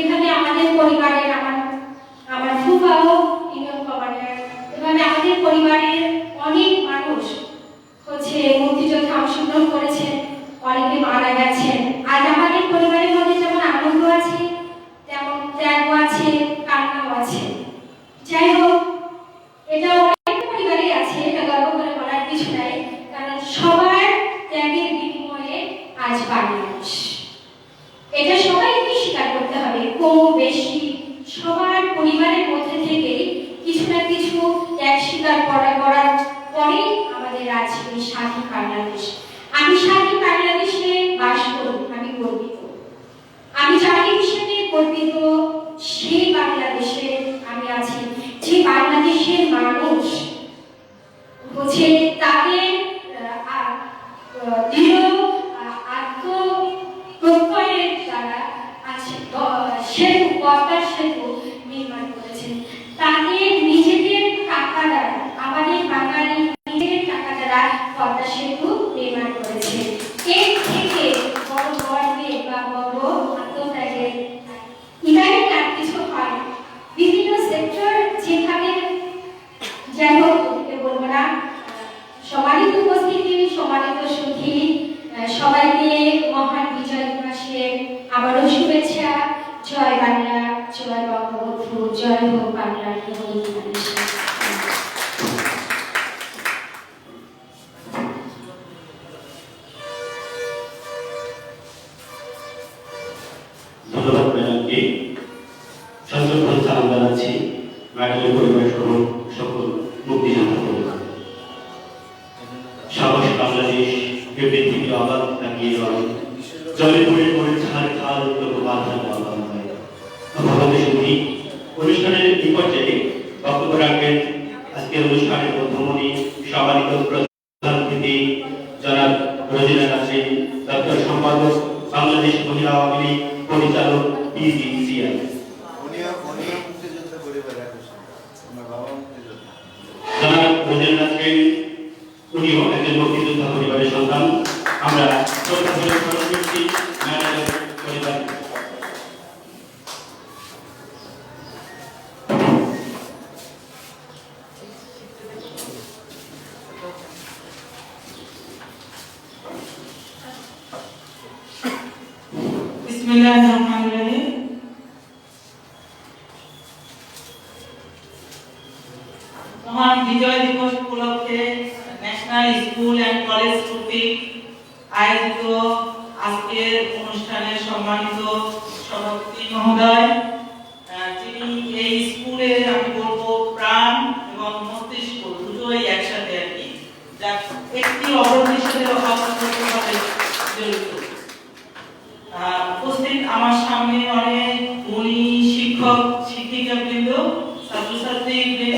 এখানে আমাদের পরিবারের আমার ফুফাও ইউনিয়ন কমান্ডার। এভাবে আমাদের পরিবারের অনেক মানুষ হচ্ছে মুক্তিযুদ্ধে অংশগ্রহণ করেছেন, অনেকে মারা গেছেন। আজ আমাদের পরিবারের মধ্যে যেমন আনন্দ আছে, তেমন ত্যাগও আছে, কান্নাও আছে। যাই হোক, এটা অনেক পরিবারেই আছে, এটা গর্ব করে বলার কিছু নাই, কারণ সবার ত্যাগের বিনিময়ে আজ বাংলাদেশ। এটা সবাইকে স্বীকার করতে হবে, কম বেশি সবার পরিবারের মধ্যে থেকে কিছু না কিছু ত্যাগ স্বীকার করার পরেই আমাদের আজ এই স্বাধীন বাংলাদেশ। আমি স্বাধীন বাংলাদেশে বাস করি, আমি গর্বিত। আমি জাতি হিসেবে গর্বিত সেই বাংলাদেশে আমি আছি, যে বাংলাদেশের মানুষ হচ্ছে তাদের দৃঢ় আত্মপ্রত্যয়ের দ্বারা আছে সেতু, পদ্মার সেতু নির্মাণ করেছেন। তাদের নিজেদের টাকা দ্বারা, আমাদের বাঙালি নিজেদের টাকা দ্বারা পদ্মা সেতু নির্মাণ করেছে। এর থেকে বড় গর্বের বা বড় আত্মত্যাগের ইদানিং আর কিছু হয়। বিভিন্ন সেক্টর যেভাবে, যাই হোক বলবো না, সম্মানিত উপস্থিতি, সম্মানিত সুধী, সবাইকে মহান বিজয় দিবসে আবারও শুভেচ্ছা। জয় বাংলা, জয় বঙ্গবন্ধু, জয় হোক বাংলা। ধন্যবাদ ম্যাডামকে। সশ্রদ্ধ সালাম জানাচ্ছি ম্যাডামের পরিবার সহ সকল মুক্তিযোদ্ধা পরিবার। সাহস বাংলাদেশ ভেবে থেকে আবাদ তাকিয়ে রয়, জলে পড়ে পড়ে ছাড় খাল তবু বাধা আবাদ হয়। ভগবতী সুধী, অনুষ্ঠানের এই পর্যায়ে বক্তব্য রাখবেন আজকের অনুষ্ঠানের মধ্যমণি সম্মানিত প্রধান অতিথি জনাব রোজিনা নাসরিন, দপ্তর সম্পাদক বাংলাদেশ মহিলা আওয়ামী লীগ, পরিচালক PCCI। মুক্তিযোদ্ধা পরিবার, আমার বাবা মুক্তিযোদ্ধা। জনাব রোজিনা নাসরিন, উনিও একজন মুক্তিযোদ্ধা পরিবারের সন্তান। আমরা শ্রদ্ধা করে স্মরণ করছি ম্যাডামের পরিবার। বিসমিল্লাহিররহমানিররহিম। মহান বিজয় দিবস উপলক্ষে ন্যাশনাল স্কুল অ্যান্ড কলেজ কর্তৃক আয়োজিত আজকের অনুষ্ঠানের সম্মানিত সভাপতি মহোদয়, যিনি এই স্কুলে আমি বলবো প্রাণ এবং মস্তিষ্ক দুটোই একসাথে আর কি,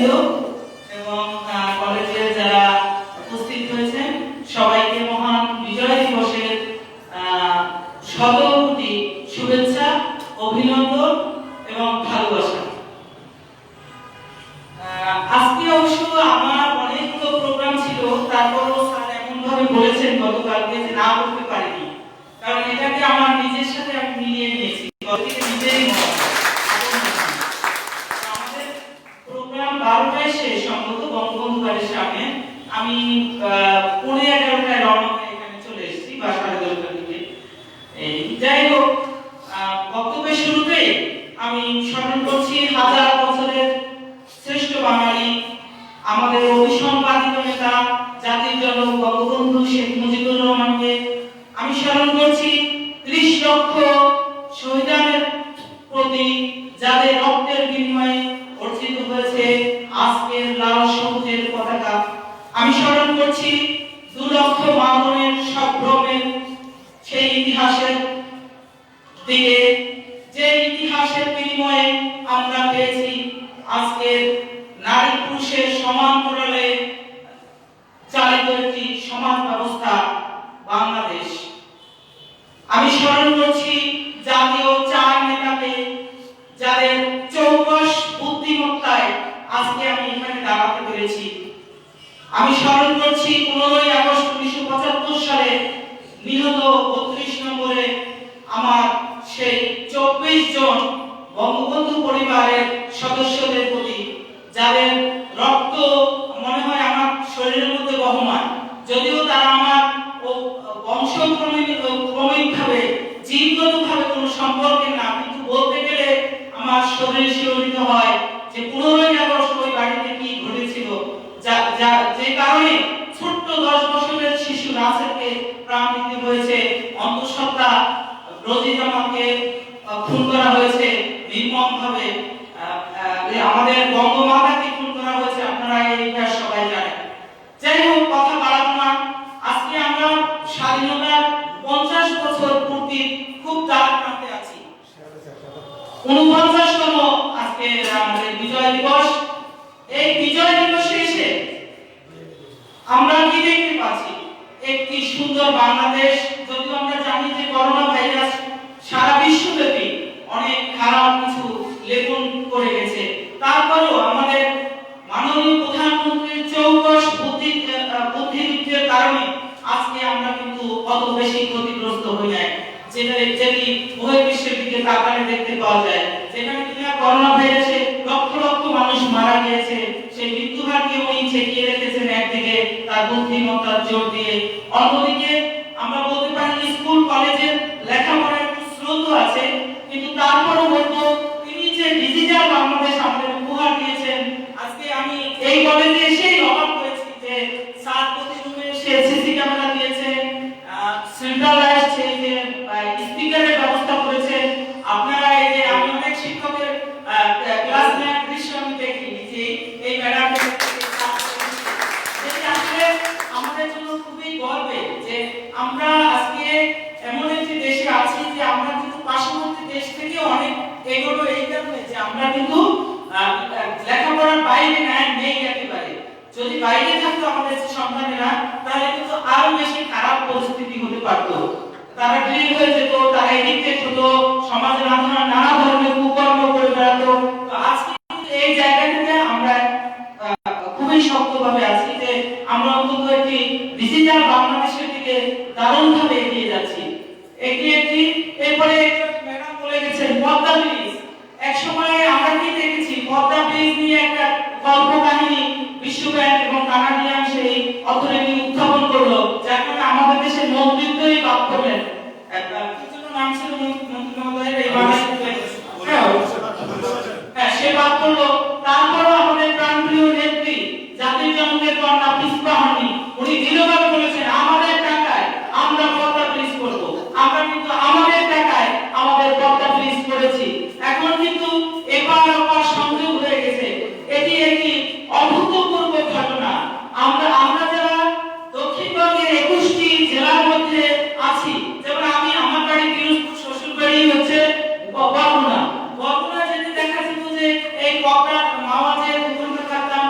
অভিভাবক এবং কলেজের যারা উপস্থিত হয়েছেন সবাইকে মহান বিজয় দিবসের শতকোটি শুভেচ্ছা, অভিনন্দন এবং ভালোবাসা। আজকে অবশ্য আমার অনেকগুলো প্রোগ্রাম ছিল, তারপরও স্যার এমন ভাবে বলেছেন গতকালকে যে না করতে পারিনি, কারণ এটাকে আমার নিজের সাথে আমি মিলিয়ে নিয়েছি, নিজেরই আমাদের প্রোগ্রাম 12টায় শেষ সম্ভবত বঙ্গবন্ধু বাড়ির সামনে। আমি 11:15 রওনা হয়ে এখানে চলে এসেছি বা 10:30টার দিকে। যাই হোক, বক্তব্যের শুরুতে আমি স্মরণ করছি হাজার বছরের শ্রেষ্ঠ বাঙালি, আমাদের অভিসম্পাদিত নেতা, জাতির জনক বঙ্গবন্ধু শেখ মুজিবুর রহমানকে। আমি স্মরণ করছি 30 লক্ষ শহীদের প্রতি, যাদের রক্তের বিনিময়ে অর্জিত হয়েছে আজকের লাল সবুজের পতাকা। আমি স্মরণ করছি 2 লক্ষ মা বোনের সম্ভ্রমের সেই ইতিহাসের দিকে, যে ইতিহাসের বিনিময়ে আমরা পেয়েছি আজকের নারী পুরুষের সমান্তরালে চালিত একটি সমাজ ব্যবস্থা বাংলাদেশ। আমি স্মরণ করছি জাতীয় 4 নেতাকে, যাদের চৌকস বুদ্ধিমত্তায় আজকে আমি এখানে দাঁড়াতে পেরেছি। আমি স্মরণ করছি 15ই আগস্ট 1975 সালে নিহত 32 নম্বরে আমার সেই 24 জন বঙ্গবন্ধু পরিবারের সদস্যদের প্রতি, যাদের রক্ত মনে হয় আমার শরীরের মধ্যে বহমান, যদিও তারা আমার বংশক্রমিকভাবে জিনগতভাবে কোনো সম্পর্কের না, কিন্তু বলতে গেলে আমার শরীর শিহরিত হয় যে 15ই আগস্ট ওই বাড়িতে কি ঘটেছিল, যে কারণে ছোট্ট 10 বছরের শিশু রাসেলকে প্রাণ দিতে হয়েছে, অন্তঃসত্ত্বা রোজি জামালকে খুন করা হয়েছে নির্মমভাবে, আমাদের বঙ্গমাতাকে খুন করা হয়েছে। আপনারা এই ইতিহাস সবাই জানেন। যাই হোক, কথা বাড়াবো না। আজকে আমরা স্বাধীনতার 50 বছর পূর্তি খুব দাগ টানতে আছি। 49তম আজকে আমাদের বিজয় দিবস। এই বিজয় দিবসে এসে আমরা কি দেখতে পাচ্ছি? একটি সুন্দর বাংলাদেশ। যদিও আমরা জানি যে করোনা ভাইরাস সারা বিশ্বব্যাপী অনেক খারাপ কিছু লেখন করে গেছে, তারপরেও আমাদের মাননীয় প্রধানমন্ত্রীর চৌকস বুদ্ধিবৃত্তির কারণে আজকে আমরা কিন্তু অত বেশি ক্ষতিগ্রস্ত হই নাই, যেটি বহির্বিশ্বের দিকে তাকালে দেখতে পাওয়া যায়। যেখানে কিনা করোনা ভাইরাসে লক্ষ লক্ষ মানুষ মারা গিয়েছে, সেই মৃত্যুহারকে উনি ঠেকিয়ে রেখেছেন একদিকে তার বুদ্ধিমত্তার জোর দিয়ে। অন্যদিকে আমরা বলতে পারি স্কুল কলেজের লেখাপড়ার একটু স্রোত আছে, কিন্তু তারপরও বলবো তিনি যে ডিজিটাল বাংলাদেশ আমাদের উপহার দিয়েছেন। আজকে আমি এই কলেজে এসেই অবাক হয়েছি যে স্যার প্রতি রুমে সে সিসি ক্যামেরা দিয়েছে, সেন্ট্রালাইজড যে স্পিকারের ব্যবস্থা করেছে। আপনারা এই যে আমি অনেক শিক্ষকের ক্লাস নেওয়ার দৃশ্য আমি দেখি যে এই ম্যাডাম আসলে আমাদের জন্য খুবই গর্বের যে আমরা আজকে এমন একটি দেশে আছি যে আমরা কিন্তু পার্শ্ববর্তী দেশ থেকে অনেক এগোলো, এই কারণে যে আমরা কিন্তু লেখাপড়ার বাইরে নেই একেবারে। যদি বাইরে থাকতো আমাদের সন্তানেরা, তাহলে কিন্তু আরো বেশি খারাপ পরিস্থিতি হতে পারতো। তারা ড্রিল হয়ে যেত, তারা এডিক্টেড হতো, সমাজে নানা ধরনের কুকর্ম করে বেড়াতো। তো আজকে এই জায়গা থেকে আমরা খুবই শক্তভাবে আছি যে আমরা অন্তত একটি ডিজিটাল বাংলাদেশের দিকে দারুণভাবে এগিয়ে যাচ্ছি। এরপরে ম্যাডাম বলে গেছেন পদ্মা ব্রিজ। এক সময় আমরা কি দেখেছি, পদ্মা ব্রিজ নিয়ে একটা গল্প কাহিনী বিশ্ব ব্যাংক এবং কানাডিয়ান সেই অর্থনীতি উত্থাপন করলো, যার কারণে আমাদের দেশের মন্ত্রিত্বই বাদ করলেন। কি যেন নাম ছিল মন্ত্রী মহোদয়ের, এই হ্যাঁ সে বাদ করলো। তারপরও আমাদের প্রাণপ্রিয় নেত্রী জাতির জনকের কন্যা পিসপা হননি, উনি দৃঢ়ভাবে বলেছেন আমাদের টাকায় আমরা পদ্মা ব্রিজ করব। আমরা কিন্তু আমাদের টাকায় আমাদের পদ্মা ব্রিজ করেছি। এখন কিন্তু এপার ওপার সংযোগ হয়ে গেছে। এটি একটি অভূতপূর্ব ঘটনা। আমরা যারা দক্ষিণবঙ্গের 21টি জেলার মধ্যে আছি, যেমন আমি আমার বাড়ি পিরোজপুর, শ্বশুর বাড়ি হচ্ছে বরগুনা। বরগুনা যেতে দেখা যেত যে এই কপড়া মাওয়া যে দোকানটা থাকতাম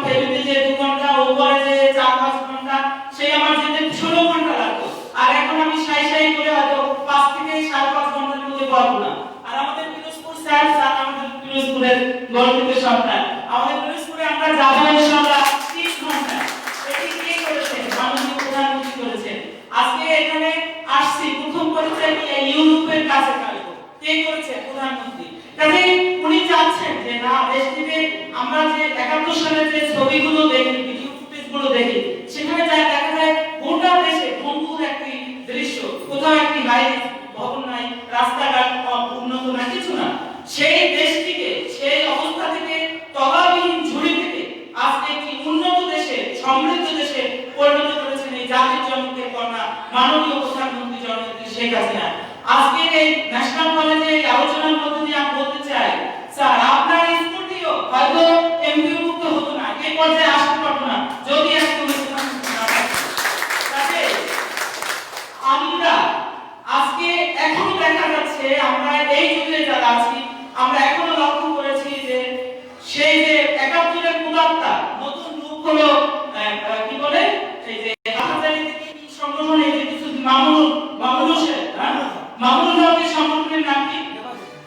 সালে যে ছবিগুলো দেখি, ভিডিও ফুটেজগুলো দেখি, সেখানে যা দেখা যায় গোটা দেশে ভঙ্গুর একটি দৃশ্য, কোথাও একটি হাই ভবন নাই, রাস্তাঘাট উন্নত না, কিছু না। সেই দেশটিকে, সেই অবস্থা থেকে, তলাবিহীন ঝুড়ি থেকে আজকে একটি উন্নত দেশে, সমৃদ্ধ দেশে পরিণত করেছেন এই জাতির জনকের কন্যা মাননীয় প্রধানমন্ত্রী জননেত্রী শেখ হাসিনা। আজকে এই ন্যাশনাল কলেজে এই আলোচনার মধ্যে দিয়ে আমি বলতে চাই, স্যার আপনার স্কুলটিও হয়তো এমপিও মুক্ত হতো না, এই পর্যায়ে আসতে পারতো না যদি আজকে আমরা আজকে এখনো দেখা যাচ্ছে, আমরা এই যুগে যারা আছি, আমরা এখনো লক্ষ্য করেছি যে সেই যে ৭১-এর কুলাত্তা নতুন রূপ হলো, কি বলে এই যে হাজারি সংগঠন, এই যে কিছু মামুন হোসেন, মামুন হকের সংগঠনের নাম কি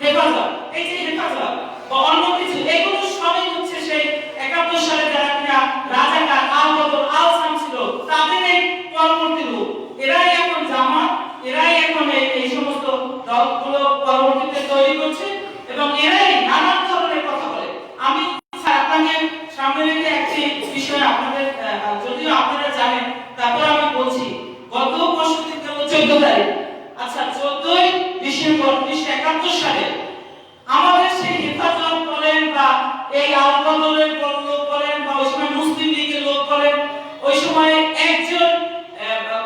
হেফাজত, এই যে হেফাজত বা অন্য কিছু, এগুলো সবই হচ্ছে সেই ৭১ সালে যারা কিনা রাজাকার, আল বদর, আল সাম ছিল, তাদের এই পরবর্তী রূপ। এরাই এখন জামাত, এরাই এখন এই সমস্ত দলগুলো পরবর্তীতে তৈরি করছে এবং এরাই নানান ধরনের কথা বলে। আমি আপনাদের সামনে রেখে একটি বিষয় আপনাদের, যদিও আপনারা জানেন, তারপর আমি বলছি, গত পরশুদিন গেল 14 তারিখ, আচ্ছা 14ই ডিসেম্বর 1971 সালে আমাদের সেই হেফাজত বলেন বা এই আল বদরের লোক বলেন বা ওই সময় মুসলিম লীগের লোক বলেন, ওই সময় একজন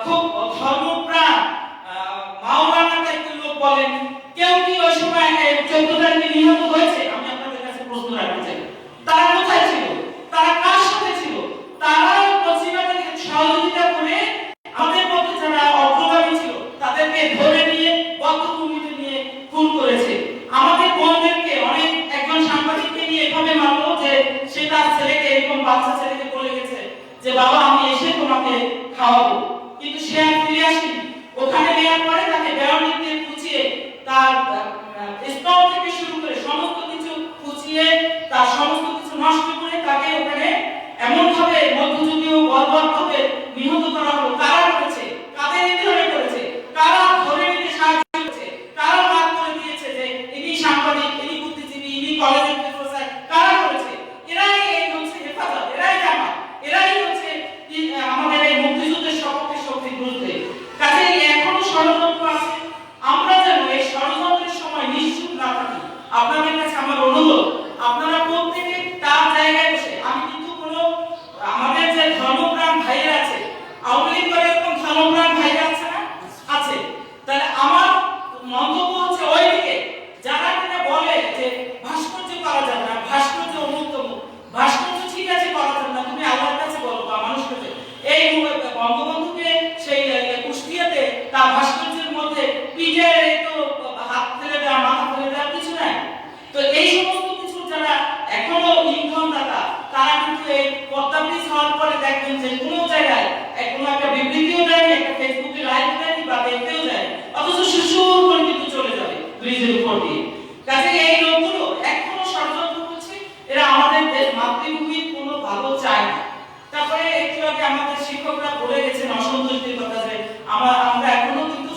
খুব ধর্মপ্রাণ মাওলানা টাইপের লোক বলেন, কেউ কি ওই সময় 14 তারিখে নিহত হয়েছে? আমি আপনাদের কাছে প্রশ্ন রাখতে চাই, তারা কোথায় ছিল? তারা কার সাথে ছিল? তারা পশ্চিমাদেরকে সহযোগিতা করে আমাদের মধ্যে যারা অগ্রগামী ছিল তাদেরকে ধরে নিয়ে বদ্ধভূমিতে নিয়ে খুন করেছে। আমাদের বোনদেরকে অনেক, একজন সাংবাদিককে নিয়ে এভাবে মারলো যে সে তার ছেলেকে, এরকম বাচ্চা ছেলেকে বলে গেছে যে বাবা আমি এসে তোমাকে খাওয়াবো, কিন্তু সে আর ফিরে আসেনি। ওখানে নেওয়ার পরে তাকে বেরোনি দিয়ে কুচিয়ে, তার স্তন থেকে শুরু করে সমস্ত কিছু কুচিয়ে, তার সমস্ত কিছু নষ্ট করে তাকে ওখানে এমন ভাবে মধ্যযুগীয় বর্বরভাবে নিহত করা হলো। কারা করেছে? কাদের নিধনে করেছে? কারা ধরে নিতে সাহায্য করেছে? কারা বাদ করে দিয়েছে যে ইনি সাংবাদিক, ইনি বুদ্ধিজীবী, ইনি কলেজের প্রফেসর? কারা করেছে? এরাই এই হচ্ছে হেফাজত, এরাই জামাত, এরাই হচ্ছে আমাদের এই মুক্তিযুদ্ধের সপক্ষে শক্তির বিরুদ্ধে। কাজেই এখনো ষড়যন্ত্র আছে, আমরা যেন এই ষড়যন্ত্রের সময় নিশ্চুপ না থাকি। আপনাদের কাছে আমার অনুরোধ, আপনারা প্রত্যেকে তার জায়গায় বসে, আমি কিন্তু কোনো আমাদের যে ধর্মপ্রাণ ভাইরা আছে, আওয়ামী লীগ করে এরকম ধর্মপ্রাণ ভাইরা আছে না? আছে। তাহলে আমার মন্তব্য হচ্ছে ওই দিকে যারা কিনা বলে যে ভাস্কর্য করা যাবে না, ভাস্কর্য অন্যতম, ভাস্কর্য ঠিক আছে করা যাবে না, তুমি আল্লাহর কাছে বলো বা মানুষের কাছে। এই বঙ্গবন্ধুকে সেই কুষ্টিয়াতে তার ভাস্কর্যের মধ্যে পিঠে তো হাত ফেলে দেওয়া, মাথা ফেলে দেওয়া কিছু নাই। তো এই সমস্ত কিছু যারা এখনো ইন্ধন দাতা, তারা কিন্তু এই পদ্মা ব্রিজ হওয়ার পরে দেখবেন যে কোনো জায়গায় কোনো একটা বিবৃতিও দেয়নি, একটা ফেসবুকে লাইভ দেয়নি বা দেখতেও দেয়, অথচ সুসুর করে কিন্তু চলে যাবে ব্রিজের উপর দিয়ে। কাজে এই লোকগুলো এখনো ষড়যন্ত্র করছে, এরা আমাদের দেশ মাতৃভূমির কোনো ভালো চায় না। তারপরে একটু আগে আমাদের শিক্ষকরা বলে গেছেন অসন্তুষ্টির কথা, যে আমরা এখনো কিন্তু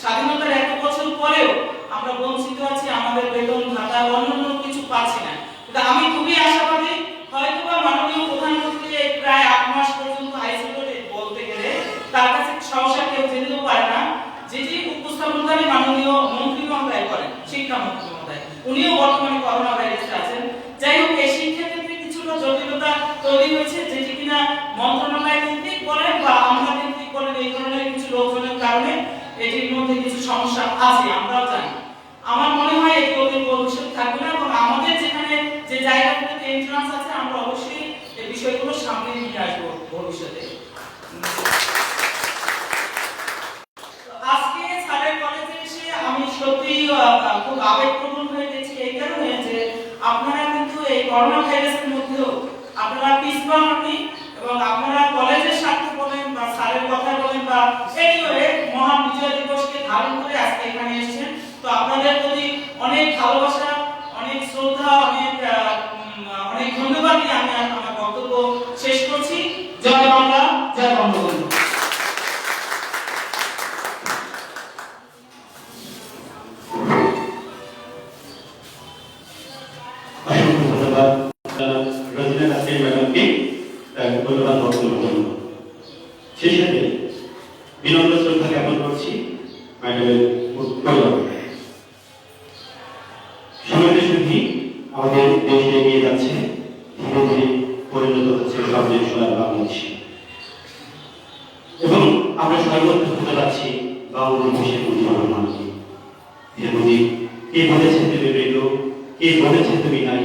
স্বাধীনতার 1 বছর পরেও আমরা বঞ্চিত আছি, আমাদের বেতন ভাতা অন্যান্য কিছু পাচ্ছি না। কিন্তু আমি খুবই আশাবাদী, হয়তোবা মাননীয় প্রধানমন্ত্রী প্রায় 8 মাস পর্যন্ত আইসোলেটেড বলতে গেলে, তার কাছে সহসা কেউ যেতেও পারে না, যেটি উপস্থাপনকারী মাননীয় মন্ত্রী মহোদয় করেন, শিক্ষামন্ত্রী মহোদয়, উনিও বর্তমানে করোনা ভাইরাসে আছেন। যাই হোক, এই শিক্ষাক্ষেত্রে কিছুটা জটিলতা তৈরি হয়েছে, যেটি কিনা মন্ত্রণালয় কেন্দ্রিক বলেন বা আমরা কেন্দ্রিক বলেন, এই ধরনের কিছু লোকজনের কারণে এটির মধ্যে কিছু সমস্যা আছে, আমরাও জানি। আমার মনে হয় এটি অতীত ভবিষ্যৎ থাকবে না, এবং আমাদের যেখানে যে জায়গাগুলোতে এন্ট্রান্স আছে, আমরা অবশ্যই এই বিষয়গুলো সামনে নিয়ে আসবো ভবিষ্যতে। আজকে স্যারের কলেজে এসে আমি সত্যি খুব আবেগপ্রবণ হয়ে গেছি, এই কারণে যে আপনারা কিন্তু এই করোনা ভাইরাসের মধ্যেও আপনারা পিছপা হননি, এবং আপনারা কলেজের সাথে বলেন বা স্যারের কথা বলেন বা এনিওয়ে মহান বিজয় দিবসকে ধারণ করে আজকে এখানে এসেছেন। তো আপনাদের প্রতি অনেক ভালোবাসা, অনেক শ্রদ্ধা, অনেক ধন্যবাদ দিয়ে আমি আমার বক্তব্য শেষ করছি। জয় বাংলা, জয় বঙ্গবন্ধু। অসংখ্য ধন্যবাদ রোজিনা নাসরিন ম্যাডামকে তার ধন্যবাদ বক্তব্য জন্য। সেই সাথে বিনম্র শ্রদ্ধা জ্ঞাপন করছি ম্যাডামের পরিবারকে। সময়ের সঙ্গে আমাদের দেশ এগিয়ে যাচ্ছে, ধীরে ধীরে পরিণত হচ্ছে সবচেয়ে সোনার বাংলাদেশে, এবং আমরা সর্বত্র হতে পারছি বাংলাদেশের উন্নয়নকে। কে বলেছে তুমি মৃত, কে বলেছে তুমি নাই,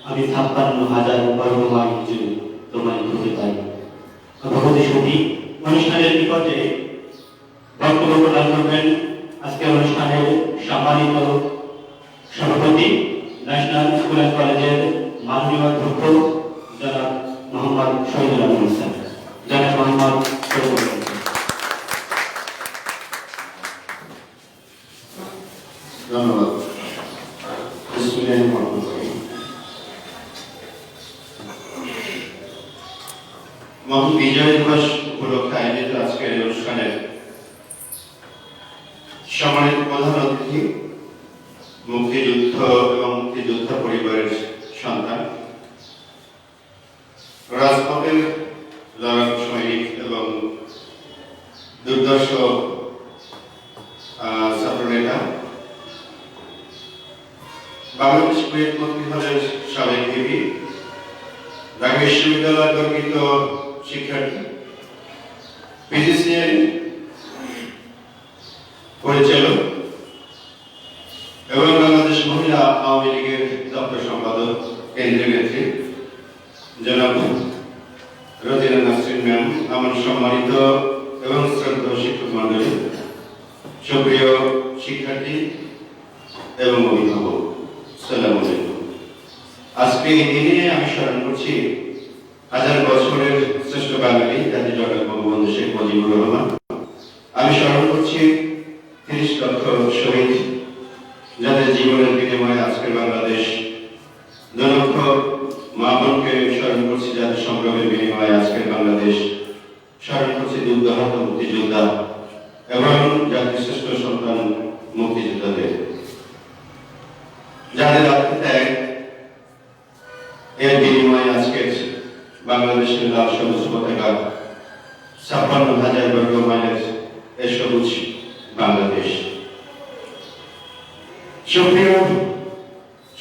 আমি ৫৬,০০০ বর্গ মাইল জুড়ে তোমায় খুঁজে পাই। ভগবতী সতী অনুষ্ঠানের নিকটে বক্তব্য প্রদান করবেন আজকের অনুষ্ঠানের সম্মানিত সভাপতি ন্যাশনাল স্কুল অ্যান্ড কলেজের মাননীয় অধ্যক্ষ জনাব মোহাম্মদ শহীদুল আলম স্যার। জনাব মোহাম্মদ শহীদুল আলম। ধন্যবাদ। মহান বিজয় দিবস উপলক্ষে আয়োজিত আজকের এই অনুষ্ঠানের সম্মানিত প্রধান অতিথি মুক্তিযুদ্ধ এবং মুক্তিযোদ্ধা পরিবারের সন্তান, রাজপথের লড়াকু সৈনিক এবং দুর্দর্শ ছাত্রনেতা, বাংলাদেশ কুয়েত মন্ত্রী হলের সাবেক ভিপি, ঢাকা বিশ্ববিদ্যালয় গর্বিত শিক্ষার্থী, পিজিসিএল পরিচালক এবং বাংলাদেশ মহিলা আওয়ামী লীগের দপ্তর সম্পাদক কেন্দ্রীয় নেত্রী জনাব রোজিনা নাসরিন ম্যাম, আমার সম্মানিত এবং শ্রদ্ধেয় শিক্ষক মন্ডলী, সুপ্রিয় শিক্ষার্থী এবং অভিভাবক, আসসালামু আলাইকুম। আজকে এই দিনে আমি স্মরণ করছি হাজার বছরের শ্রেষ্ঠ বাঙালি জাতির জনক বঙ্গবন্ধু শেখ মুজিবুর রহমান। আমি স্মরণ করছি ৩০ লক্ষ শহীদ, যাদের জীবনের বিনিময়ে আজকের বাংলাদেশ, ২ লক্ষ মা বোনকে স্মরণ করছি যাদের সংগ্রামের বিনিময়ে আজকের বাংলাদেশ, স্মরণ করছি দুর্দাহত মুক্তিযোদ্ধা এবং জাতির শ্রেষ্ঠ সন্তান মুক্তিযোদ্ধাদের, যাদের আত্মত্যাগ এর বিনিময়ে আজকের বাংলাদেশের লাল সবুজ পতাকা, ৫৬,০০০ বর্গ মাইলের এই সবুজ বাংলাদেশ। সুপ্রিয়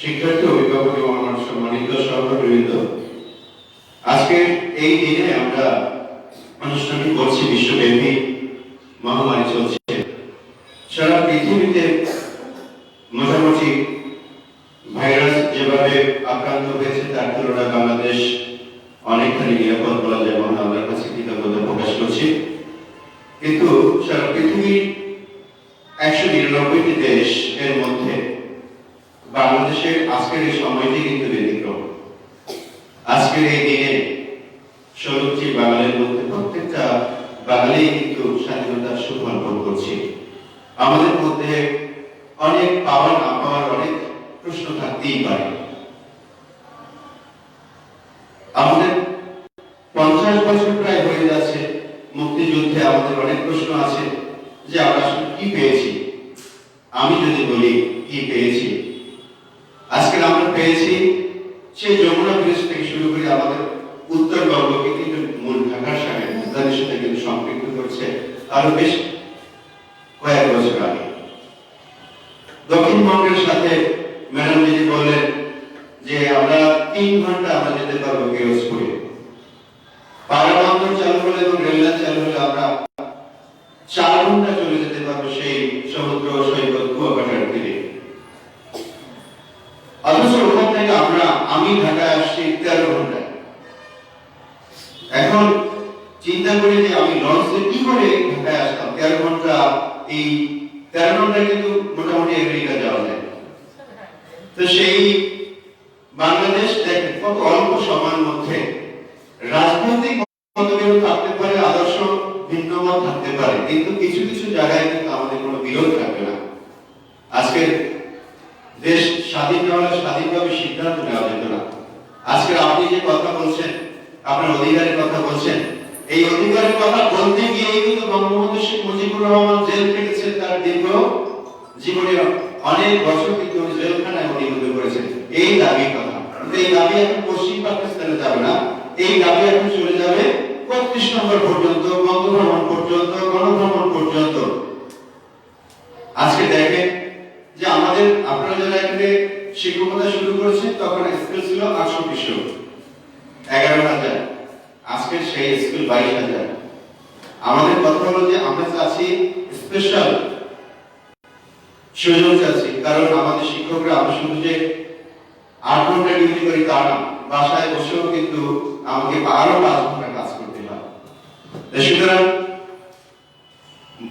শিক্ষার্থী, অভিভাবক এবং আমার সম্মানিত সহকর্মীবৃন্দ, আজকে এই দিনে আমরা অনুষ্ঠানটি করছি বিশ্বব্যাপী মহামারী চলছে। সারা পৃথিবীতে মোটামুটি ভাইরাস যেভাবে আক্রান্ত হয়েছে তার তুলনায় বাংলাদেশ অনেকখানি নিরাপদ বলা যায়, এবং আমাদের কাছে কৃতজ্ঞতা প্রকাশ করছি। কিন্তু সারা পৃথিবীর ১৯৯টি দেশ এর মধ্যে বাংলাদেশের আজকের এই সময়টি কিন্তু ব্যতিক্রম। আজকের এই দিনে ১৬টি বাঙালির মধ্যে প্রত্যেকটা বাঙালি কিন্তু স্বাধীনতার সুফল ভোগ করছি। আমাদের মধ্যে অনেক পাওয়া না পাওয়ার অনেক প্রশ্ন থাকতেই পারে। আমাদের ৫০ বছর প্রায় হয়ে যাচ্ছে মুক্তিযুদ্ধে, আমাদের অনেক প্রশ্ন আছে যে আমরা আসলে কি পেয়েছি। আমি যদি বলি কি পেয়েছি, আজকে আমরা পেয়েছি সেই যমুনা ব্রিজ থেকে শুরু করে আমাদের উত্তরবঙ্গকে কিন্তু মূল ঢাকার সাথে রাজধানীর সাথে কিন্তু সম্পৃক্ত করছে আরো বেশ কয়েক বছর আগে। দক্ষিণবঙ্গের সাথে ম্যাডাম যদি বললেন যে আমরা ৩ ঘন্টা আমরা যেতে পারবো পিরোজপুরে, পারাবন্দর চালু হলে এবং রেললাইন চালু হলে আমরা ৪ ঘন্টা চলে যেতে পারবো সেই সমুদ্র সৈকত কুয়াকাটার তীরে। অথচ ওখান থেকে আমি ঢাকায় আসছি ১৩ ঘন্টায়। এখন চিন্তা করি যে আমি লঞ্চে কি করে ঢাকায় আসতাম ১৩ ঘন্টা। এই ১৩ ঘন্টায় কিন্তু মোটামুটি আমেরিকা যাওয়া যায়। তো সেই বাংলাদেশ দেখেন কত অল্প সময়ের মধ্যে রাজনৈতিক মতভেদ থাকতে পারে, আদর্শ ভিন্নমত থাকতে পারে, কিন্তু কিছু কিছু জায়গায় কিন্তু আমাদের কোনো বিরোধ থাকবে না। আজকে দেশ স্বাধীন হলে স্বাধীনভাবে সিদ্ধান্ত নেওয়া যেত না। আজকে আপনি যে কথা বলছেন, আপনার অধিকারের কথা বলছেন, এই অধিকারের কথা বলতে গিয়ে কিন্তু বঙ্গবন্ধু শেখ মুজিবুর রহমান জেল কেটেছেন। তার দীর্ঘ জীবনে অনেক বছর কিন্তু জেলখানায় অনিয়মিত করেছেন। এই দাবি কথা, এই দাবি এখন পশ্চিম পাকিস্তানে যাবে না, এই দাবি এখন চলে যাবে 35 নম্বর পর্যন্ত, বঙ্গভ্রমণ পর্যন্ত, গণভ্রমণ পর্যন্ত। আজকে দেখেন যে আমাদের আপনারা যারা এখানে শিক্ষকতা শুরু করেছেন তখন স্কুল ছিল 11,000, আজকে সেই স্কুল 22,000। আমাদের কথা হলো যে আমরা চাচ্ছি স্পেশাল সুযোগ চাচ্ছি, কারণ আমাদের শিক্ষকরা আমরা শুধু যে 8 ঘন্টা ডিউটি করি তা না, বাসায় বসেও কিন্তু আমাকে আরো 5 ঘন্টা কাজ করতে হয়। সুতরাং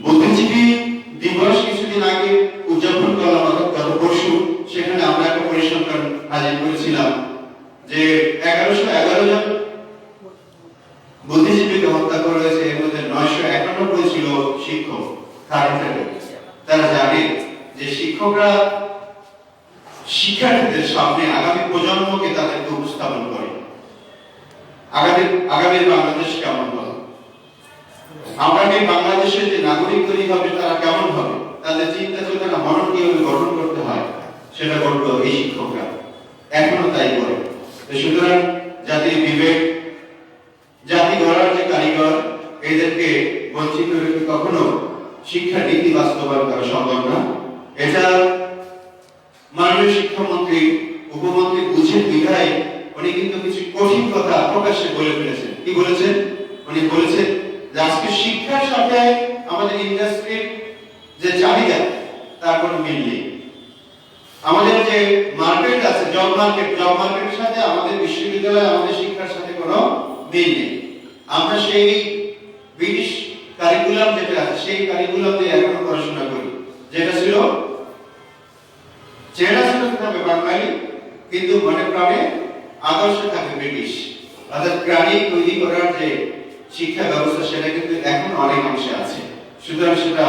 বুদ্ধিজীবী দিবস কিছুদিন আগে উদযাপন করলাম, গত পরশু, সেখানে আমরা একটা পরিসংখ্যান হাজির করেছিলাম যে 1111 জন বুদ্ধিজীবীকে হত্যা করা হয়েছে, এর মধ্যে 991 ছিল শিক্ষক। কারণটা তারা জানে যে শিক্ষকরা শিক্ষার্থীদের সামনে আগামী প্রজন্মকে তাদেরকে উপস্থাপন করে, আগামী বাংলাদেশ কেমন হবে, আগামী বাংলাদেশের যে নাগরিক তৈরি হবে তারা কেমন হবে, তাদের চিন্তা চেতনা মনন কিভাবে গঠন করতে হয় সেটা করলো এই শিক্ষকরা, এখনো তাই করে। সুতরাং জাতির বিবেক, জাতি গড়ার যে কারিগর, এদেরকে বঞ্চিত রেখে কখনো শিক্ষা নীতি বাস্তবায়ন করা সম্ভব না। এটা মাননীয় শিক্ষামন্ত্রী, উপমন্ত্রী বুঝে বিধায় উনি কিন্তু কিছু কঠিন কথা প্রকাশ্যে বলে ফেলেছেন। কি বলেছেন? উনি বলেছেন যে আজকে শিক্ষার সাথে আমাদের ইন্ডাস্ট্রির যে চাহিদা তার কোনো মিল নেই। আমাদের যে মার্কেট আছে, জব মার্কেটের সাথে আমাদের বিশ্ববিদ্যালয়, আমাদের শিক্ষার সাথে কোনো মিল নেই। আমরা সেই ব্রিটিশ কারিকুলাম যেটা আছে সেই কারিকুলাম দিয়ে এখনো পড়াশোনা করি, যেটা ছিল চেহারা ছিল থাকবে বাঙালি, কিন্তু মনে প্রাণে আদর্শ থাকবে ব্রিটিশ। অর্থাৎ প্রাণী তৈরি করার যে শিক্ষা ব্যবস্থা সেটা কিন্তু এখন অনেক অংশে আছে। সুতরাং সেটা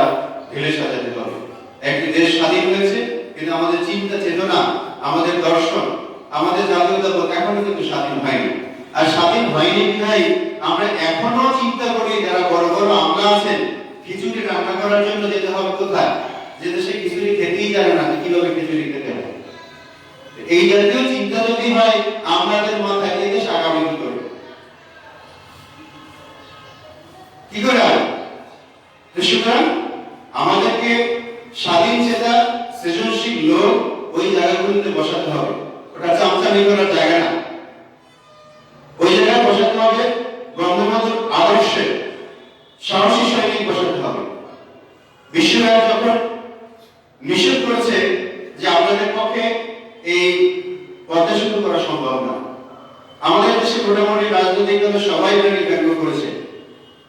ঢেলে সাজাতে হবে। একটি দেশ স্বাধীন হয়েছে, কিন্তু আমাদের চিন্তা চেতনা, আমাদের দর্শন, আমাদের জাতীয়তাবোধ এখনো কিন্তু স্বাধীন হয়নি। আর স্বাধীন হয়নি বিধায় আমরা এখনো চিন্তা করি যারা বড় বড় আমলা আছেন, খিচুড়ি রান্না করার জন্য যেতে হবে কোথায়, যে দেশে খিচুড়ি খেতেই জানে না কিভাবে খিচুড়ি খেতে হয়। এই জাতীয় চিন্তা যদি হয় আমাদের মাথায়, এই দেশ আগামী কি করে, কি করে হবে? সুতরাং আমাদেরকে স্বাধীন চেতা, সৃজনশীল লোক ওই জায়গাগুলিতে বসাতে হবে। ওটা চামচামি করার জায়গা না, ওই জায়গায় বসাতে হবে বঙ্গবন্ধুর আদর্শে সাহসী সৈনিক বসাতে হবে। বিশ্বব্যাংক যখন নিষেধ করেছে যে আপনাদের পক্ষে এই পদ্মা সেতু করা সম্ভব না, আমাদের দেশে মোটামুটি রাজনৈতিক দলে সবাই ব্যঙ্গ করেছে,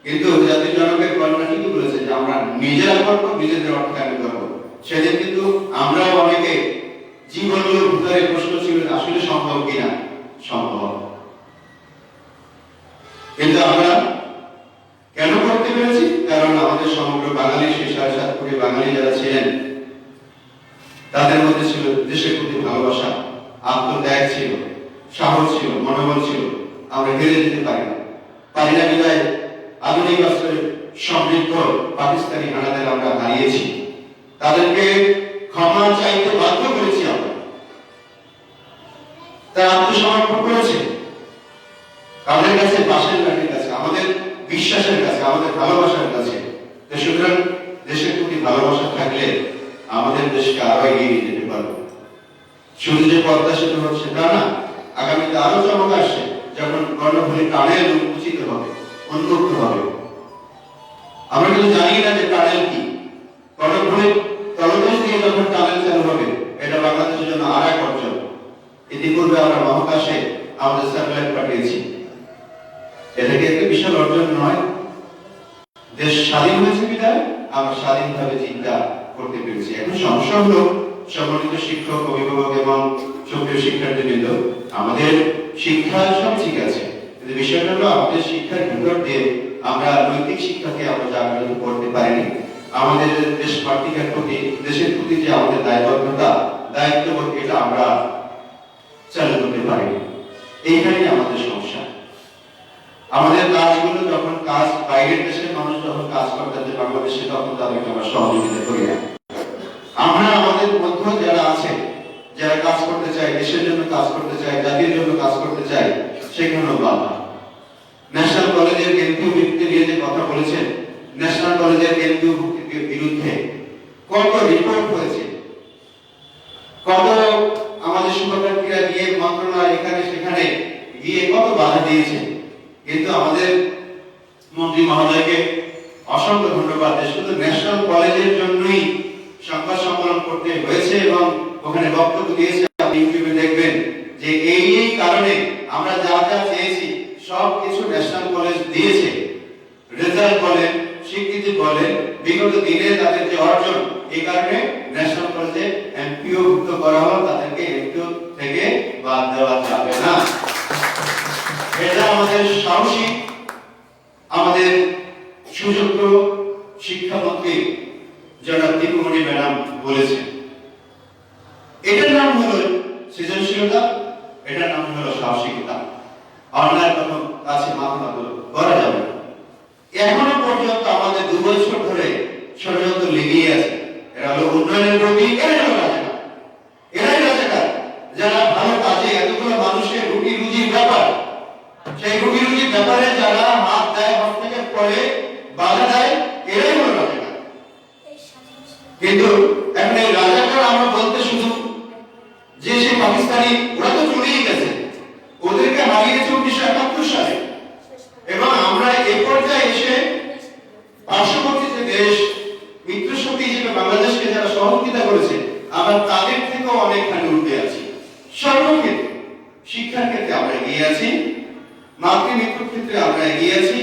কিন্তু জাতির জনকের কল্পনা ঠিকই বলেছে যে আমরা নিজেরা করবো, নিজেদের অর্থায়ন করবো। সেদিন কিন্তু আমরাও অনেকে জীবনের ভিতরে প্রশ্ন ছিল আসলে সম্ভব কিনা, সম্ভব। কিন্তু আমরা কেন করতে পেরেছি? কারণ আমাদের সমগ্র বাঙালি, সেই 7.5 কোটি বাঙালি যারা ছিলেন তাদের মধ্যে ছিল দেশের প্রতি ভালোবাসা, আত্মত্যাগ ছিল, সাহস ছিল, মনোবল ছিল। আমরা হেরে যেতে পারি না বিধায় আধুনিক অস্ত্রের সমৃদ্ধ পাকিস্তানি হানাদের আমরা হারিয়েছি, তাদেরকে ক্ষমা চাইতে বাধ্য করেছি আমরা। তারা আত্মসমর্পণ করেছে তাদের কাছে, পাশের লাঠির কাছে, আমাদের বিশ্বাসের কাছে, আমাদের ভালোবাসার কাছে। সুতরাং দেশের প্রতি ভালোবাসা থাকলে আমাদের দেশকে আরো এগিয়ে নিয়ে যেতে পারবো। শুধু যে পদ্মা সেতু হচ্ছে তা না, আগামীতে আরো চমক আসছে যখন কর্ণফুলী টানেল উচিত হবে, উন্মুক্ত হবে। আমরা কিন্তু জানি না যে টানেল কি। কর্ণফুলীর তলদেশ দিয়ে যখন টানেল চালু হবে, এটা বাংলাদেশের জন্য আর এক অর্জন। ইতিপূর্বে আমরা মহাকাশে আমাদের স্যাটেলাইট পাঠিয়েছি, এটা কি একটা বিশাল অর্জন নয়? দেশ স্বাধীন হয়েছে বিধায় আমরা স্বাধীনভাবে চিন্তা করতে পেরেছি। এখন সমস্যা হলো, সম্মানিত শিক্ষক, অভিভাবক এবং সুপ্রিয় শিক্ষার্থীবৃন্দ, আমাদের শিক্ষা সব ঠিক আছে, কিন্তু বিষয়টা হলো আমাদের শিক্ষার ভিতর দিয়ে আমরা নৈতিক শিক্ষাকে আমরা জাগ্রত করতে পারিনি। আমাদের দেশ মাতৃকার প্রতি, দেশের প্রতি যে আমাদের দায়বদ্ধতা, দায়িত্ববোধ, এটা আমরা চালু করতে পারিনি। এইখানেই আমাদের সমস্যা। আমাদের কাজগুলো যখন বাইরের দেশের মানুষ যখন কাজ করতে বাংলাদেশে, তখন তাদেরকে আমরা সহযোগিতা করি না। আমরা আমাদের মধ্যে যারা আছে, যারা কাজ করতে চাই, দেশের জন্য কাজ করতে চাই, জাতির জন্য কাজ করতে চাই, সেখানেও বাধা। কলেজের কেন্দ্রীয় ভিত্তি নিয়ে যে কথা বলেছেন, ন্যাশনাল কলেজের কেন্দ্রীয় ভিত্তির বিরুদ্ধে কত রিপোর্ট হয়েছে, কত আমাদের শুভাকাঙ্ক্ষীরা গিয়ে মন্ত্রণালয় এখানে সেখানে গিয়ে কত বাধা দিয়েছে, কিন্তু আমাদের মন্ত্রী মহোদয়কে অসংখ্য ধন্যবাদ। শুধু ন্যাশনাল কলেজের জন্যই সংবাদ সম্মেলন করতে হয়েছে এবং ওখানে বক্তব্য দিয়েছে। আপনি ইউটিউবে দেখবেন যে এই কারণে আমরা যা যা চেয়েছি সব কিছু ন্যাশনাল কলেজ দিয়েছে। রেজাল্ট বলেন, স্বীকৃতি বলেন, বিগত দিনে তাদের যে অর্জন, এই কারণে ন্যাশনাল কলেজে এমপিও ভুক্ত করা হলো, তাদেরকে এমপিও থেকে বাদ দেওয়া যাবে না। এটা আমাদের সাহসী, আমাদের সুযোগ্য শিক্ষামন্ত্রী জনাব দীপুমণি ম্যাডাম বলেছেন। এটার নাম হলো সৃজনশীলতা, এটার নাম হলো সাহসিকতা। অন্যায়ের কথা কাছে মাথা নত করা যাবে না। এখনো পর্যন্ত আমাদের 2 বছর ধরে ষড়যন্ত্র লেগেই আছে। এরা হলো উন্নয়নের প্রতি, এরাই হলো রাজাকার, এরাই রাজাকার যারা ভালো কাজে এতগুলো মানুষের রুটি রুজির ব্যাপার, সেই রুটি রুজির ব্যাপারে যারা হাত দেয়, হাত থেকে পড়ে বাধা দেয়, এরাই হলো রাজাকার। কিন্তু এখন এই রাজাকার আমরা বলতে শুধু যে সে পাকিস্তানি, ওরা তো চলেই গেছে, ওদেরকে হারিয়েছে 1971 সালে, এবং আমরা এই পর্যায়ে এসে পার্শ্ববর্তী যে দেশ মিত্র শক্তি হিসেবে বাংলাদেশকে যারা সহযোগিতা করেছে, আমরা তাদের থেকেও অনেকখানি উঠে আছি। সর্বক্ষেত্রে, শিক্ষার ক্ষেত্রে আমরা এগিয়ে আছি, মাতৃ মৃত্যুর ক্ষেত্রে আমরা এগিয়ে আছি,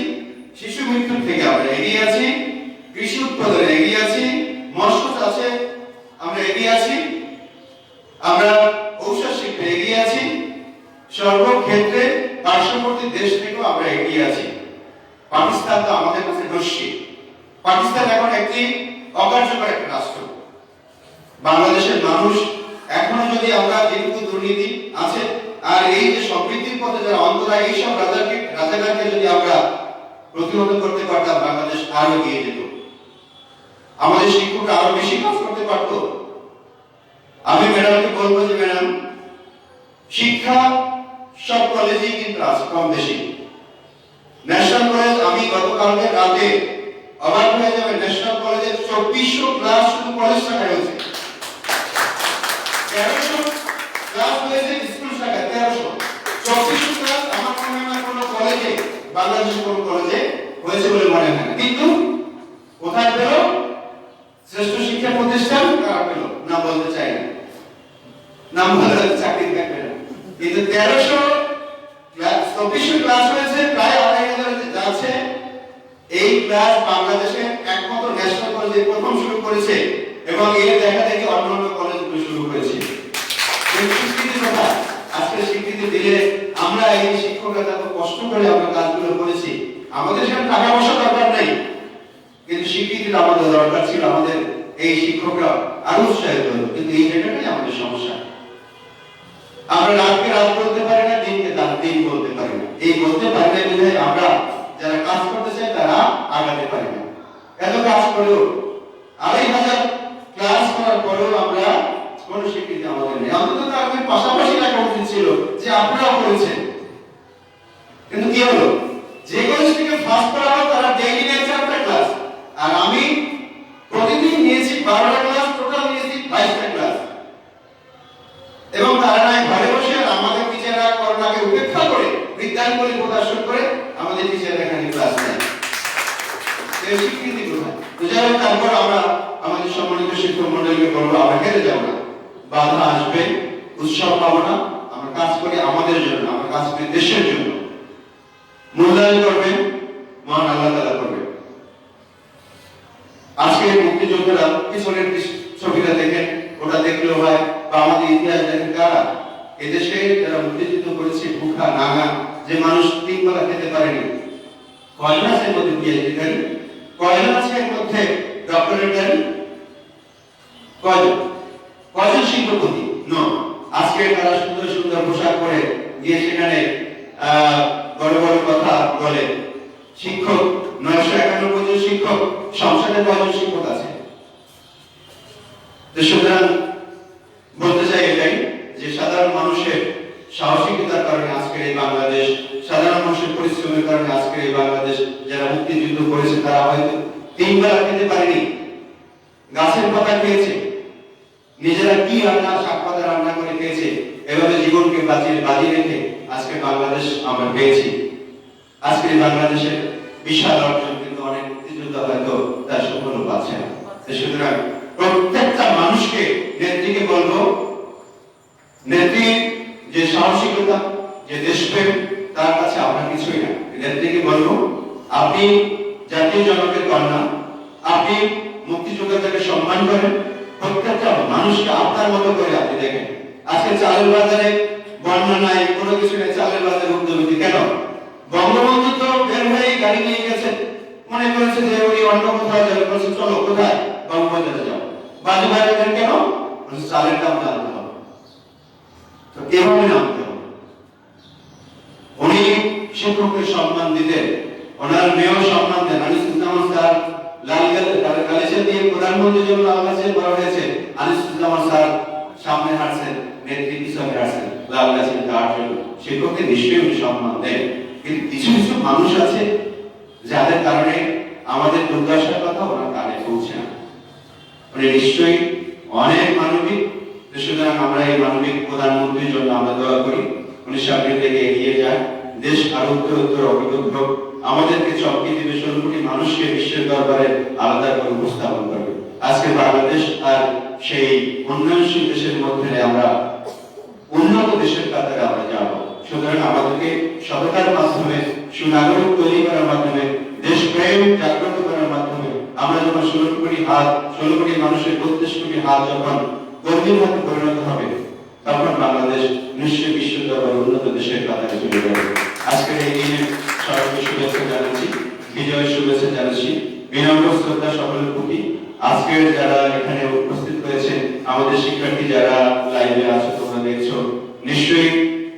শিশু মৃত্যুর থেকে আমরা এগিয়ে আছি, কৃষি উৎপাদনে এগিয়ে আছি, মৎস্য চাষে আমরা এগিয়ে আছি, আমরা ঔষধ শিল্পে এগিয়ে আছি। সর্বক্ষেত্রে পার্শ্ববর্তী দেশ থেকেও আমরা এগিয়ে আছি। পাকিস্তান তো আমাদের কাছে দোষী। পাকিস্তান এখন একটি অকার্যকর একটা রাষ্ট্র। বাংলাদেশের মানুষ এখনো যদি আমরা যেহেতু দুর্নীতি আছে আর এই যে সমৃদ্ধির পথে যারা অন্তরায়, এইসব রাজাকারকে যদি আমরা প্রতিহত করতে পারতাম, বাংলাদেশ আরো এগিয়ে যেত, আমাদের শিক্ষকরা আরো বেশি কাজ করতে পারত। আমি ম্যাডামকে বলবো যে ম্যাডাম, শিক্ষা সব কলেজেই কিন্তু আছে কম বেশি। ন্যাশনাল কলেজ, আমি গতকালকে রাতে অবাক হয়ে যাবে, ন্যাশনাল কলেজে 2400 ক্লাস শুধু কলেজ শাখায় হয়েছে, 1300 ক্লাস হয়েছে স্কুল শাখায়, 1300। 2400 ক্লাস আমার মনে হয় কোনো কলেজে, বাংলাদেশের কোনো কলেজে হয়েছে বলে মনে হয় না। কিন্তু কোথায় পেল? শ্রেষ্ঠ শিক্ষা প্রতিষ্ঠান কারা পেল? না বলতে চাই না, নাম বলে চাকরি থাকবে না। কিন্তু 2400 ক্লাস হয়েছে, প্রায় 2500 যাচ্ছে। এই ক্লাস বাংলাদেশে একমাত্র ন্যাশনাল কলেজে প্রথম শুরু করেছে এবং এর দেখা দেখি অন্যান্য কলেজগুলো শুরু করেছে। স্বীকৃতি কথা, আজকে স্বীকৃতি দিলে আমরা এই শিক্ষকরা এত কষ্ট করে আমরা কাজগুলো করেছি, আমাদের সেখানে টাকা পয়সা দরকার নাই, কিন্তু স্বীকৃতিটা আমাদের দরকার ছিল। আমাদের এই শিক্ষকরা আরো উৎসাহিত হলো, কিন্তু এই জায়গাটাই আমাদের সমস্যা। আমরা রাতকে রাত বলতে পারি না, দিনকে দিন বলতে পারি না। এই বলতে পারি না বিধায় আমরা যারা কাজ করতে চাই তারা আগাতে পারি না। এত কাজ করেও 2500 ক্লাস করার পরেও আমরা কোন স্বীকৃতি আমাদের নেই। অন্তত তাদের পাশাপাশি রাখা উচিত ছিল যে আপনারা করেছেন। কিন্তু কি হলো, যে কলেজ থেকে ফার্স্ট করা হলো তারা ডেইলি নিয়েছে 8টা ক্লাস, আর আমি প্রতিদিন নিয়েছি 12টা ক্লাস, টোটাল নিয়েছি 22টা ক্লাস। এবং তারা নাই ঘরে বসে, আমাদের টিচাররা করোনাকে উপেক্ষা করে, বিজ্ঞানগুলি প্রদর্শন করে আমাদের টিচাররা এখানে ক্লাস নেয়। এই স্বীকৃতি কোথায়? তো যাই হোক, তারপর আমরা আমাদের সম্মানিত শিক্ষক মন্ডলীকে বলবো, আমরা হেরে যাব না, বাধা আসবে, উৎসাহ পাবো না। আমরা কাজ করি আমাদের জন্য, আমরা কাজ করি দেশের জন্য। মূল্যায়ন করবেন মহান আল্লাহ তাআলা করবেন। আজকে মুক্তিযোদ্ধারা পিছনের ছবিটা দেখেন, ওটা দেখলেও হয়, বা আমাদের ইতিহাস দেখেন, কারা এদেশে যারা মুক্তিযুদ্ধ করেছে, ভুখা নাঙা, যে মানুষ 3 বেলা খেতে পারেনি, কয়জন আছে এর মধ্যে পিএইচডি কারী, কয়জন আছে এর মধ্যে ডক্টরেট কারী, কয়জন শিল্পপতি? নো। আজকে তারা সুন্দর সুন্দর পোশাক পরে গিয়ে সেখানে বড় বড় কথা বলে। শিক্ষক 991 জন শিক্ষক, সংসদে কয়জন শিক্ষক আছে? সুতরাং বলতে চাই এটাই যে সাধারণ মানুষের সাহসিকতার কারণে আজকের এই বাংলাদেশ, সাধারণ মানুষের পরিশ্রম পরিশ্রমের কারণে আজকে এই বাংলাদেশ যারা মুক্তিযুদ্ধ করেছে তারা হয়তো 3 বেলা খেতে পারেনি, গাছের পাতা খেয়েছে, নিজেরা কি রান্না শাক পাতা রান্না করে খেয়েছে, এভাবে জীবনকে বাজি রেখে আজকে বাংলাদেশ আমরা পেয়েছি। আজকে বাংলাদেশের বিশাল অর্জন কিন্তু অনেক মুক্তিযোদ্ধা হয়তো তার সফল পাচ্ছে না। সুতরাং প্রত্যেকটা মানুষকে, নেত্রীকে বলবো, নেত্রীর যে সাহসিকতা, যে দেশপ্রেম, তার কাছে আমরা কিছুই না। নেত্রীকে বলবো, আপনি জাতীয় জনকের কন্যা, আপনি মুক্তিযোদ্ধাদেরকে সম্মান করেন, প্রত্যেকটা মানুষকে আপনার মতো করে আপনি দেখেন। আজকে চালের বাজারে বন্যা নাই, কোনো কিছু নেই, চালের বাজারে উদ্যোগী কেন? বঙ্গবন্ধু তো বের হয়ে গাড়ি নিয়ে গেছে, মনে করেছে যে উনি অন্য কোথাও যাবে, বলছে চলো কোথায়, বঙ্গবাজারে যাও। বাজে বাজারে কেন? চালের দাম জানতে হবে, তো এভাবে নামতে হবে। উনি শিক্ষককে সম্মান দিতেন, ওনার মেয়েও সম্মান দেন। আনিসুজ্জামান স্যার গালিচা দিয়ে প্রধানমন্ত্রী যখন লাল গাছের বড় হয়েছে, আনিসুজ্জামান স্যার সামনে হাঁটছেন, নেত্রী পিছনে হাঁটছেন লাল গাছের তার জন্য। শিক্ষককে নিশ্চয়ই উনি সম্মান দেন, কিন্তু কিছু কিছু মানুষ আছে যাদের কারণে আমাদের দুর্দশার কথা ওনার কানে পৌঁছে না। উনি নিশ্চয়ই অনেক মানবিক, সুতরাং আমরা এই মানবিক প্রধানমন্ত্রীর জন্য আমরা দোয়া করি, উনি সামনের দিকে এগিয়ে যায়, দেশ আরো উত্তর অগ্রগতি হোক, আমাদেরকে চমকে দিবে, 16 কোটি মানুষকে বিশ্বের দরবারে আলাদা করে উপস্থাপন করবে। আজকে বাংলাদেশ আর সেই উন্নয়নশীল দেশের মধ্যে আমরা উন্নত দেশের কাতারে আমরা যাব। সুতরাং আমাদেরকে সততার মাধ্যমে, সুনাগরিক তৈরি করার মাধ্যমে, দেশপ্রেম জাগ্রত করার মাধ্যমে আমরা যখন 16 কোটি মানুষের 32 কোটি হাত যখন কর্মীর হাতে পরিণত হবে, তখন বাংলাদেশ নিশ্চয়ই বিশ্ব দরবারে উন্নত দেশের কাতারে চলে যাবে। আজকের এই দিনে সবাইকে শুভেচ্ছা জানাচ্ছি, বিজয় শুভেচ্ছা জানাচ্ছি, বিনম্র শ্রদ্ধা সকলের প্রতি। আজকের যারা এখানে উপস্থিত হয়েছে, আমাদের শিক্ষার্থী যারা লাইভে আছে, তোমরা দেখছো, নিশ্চয়ই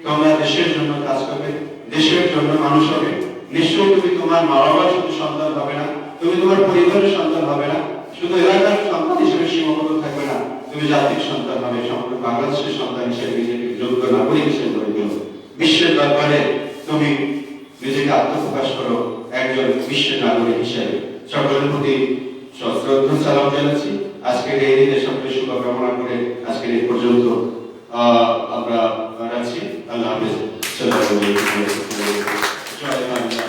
তোমরা দেশের জন্য কাজ করবে, দেশের জন্য মানুষ হবে। নিশ্চয়ই তুমি তোমার মা বাবার শুধু সন্তান হবে না, তুমি তোমার পরিবারের সন্তান হবে না, শুধু এলাকার সন্তান হিসেবে সীমাবদ্ধ থাকবে না, তুমি জাতির সন্তান হবে, সমগ্র বাংলাদেশের সন্তান হিসেবে নিজেকে যোগ্য নাগরিক হিসেবে গড়ে তোলো। বিশ্বের দরবারে তুমি নিজেকে আত্মপ্রকাশ করো একজন বিশ্বের নাগরিক হিসেবে। সকলের প্রতি শ্রদ্ধা সালাম জানাচ্ছি। আজকের এই দিনে সকলের শুভকামনা করে আজকের এই পর্যন্ত আমরা রাখছি। আল্লাহ হাফেজ। জয় বাংলা,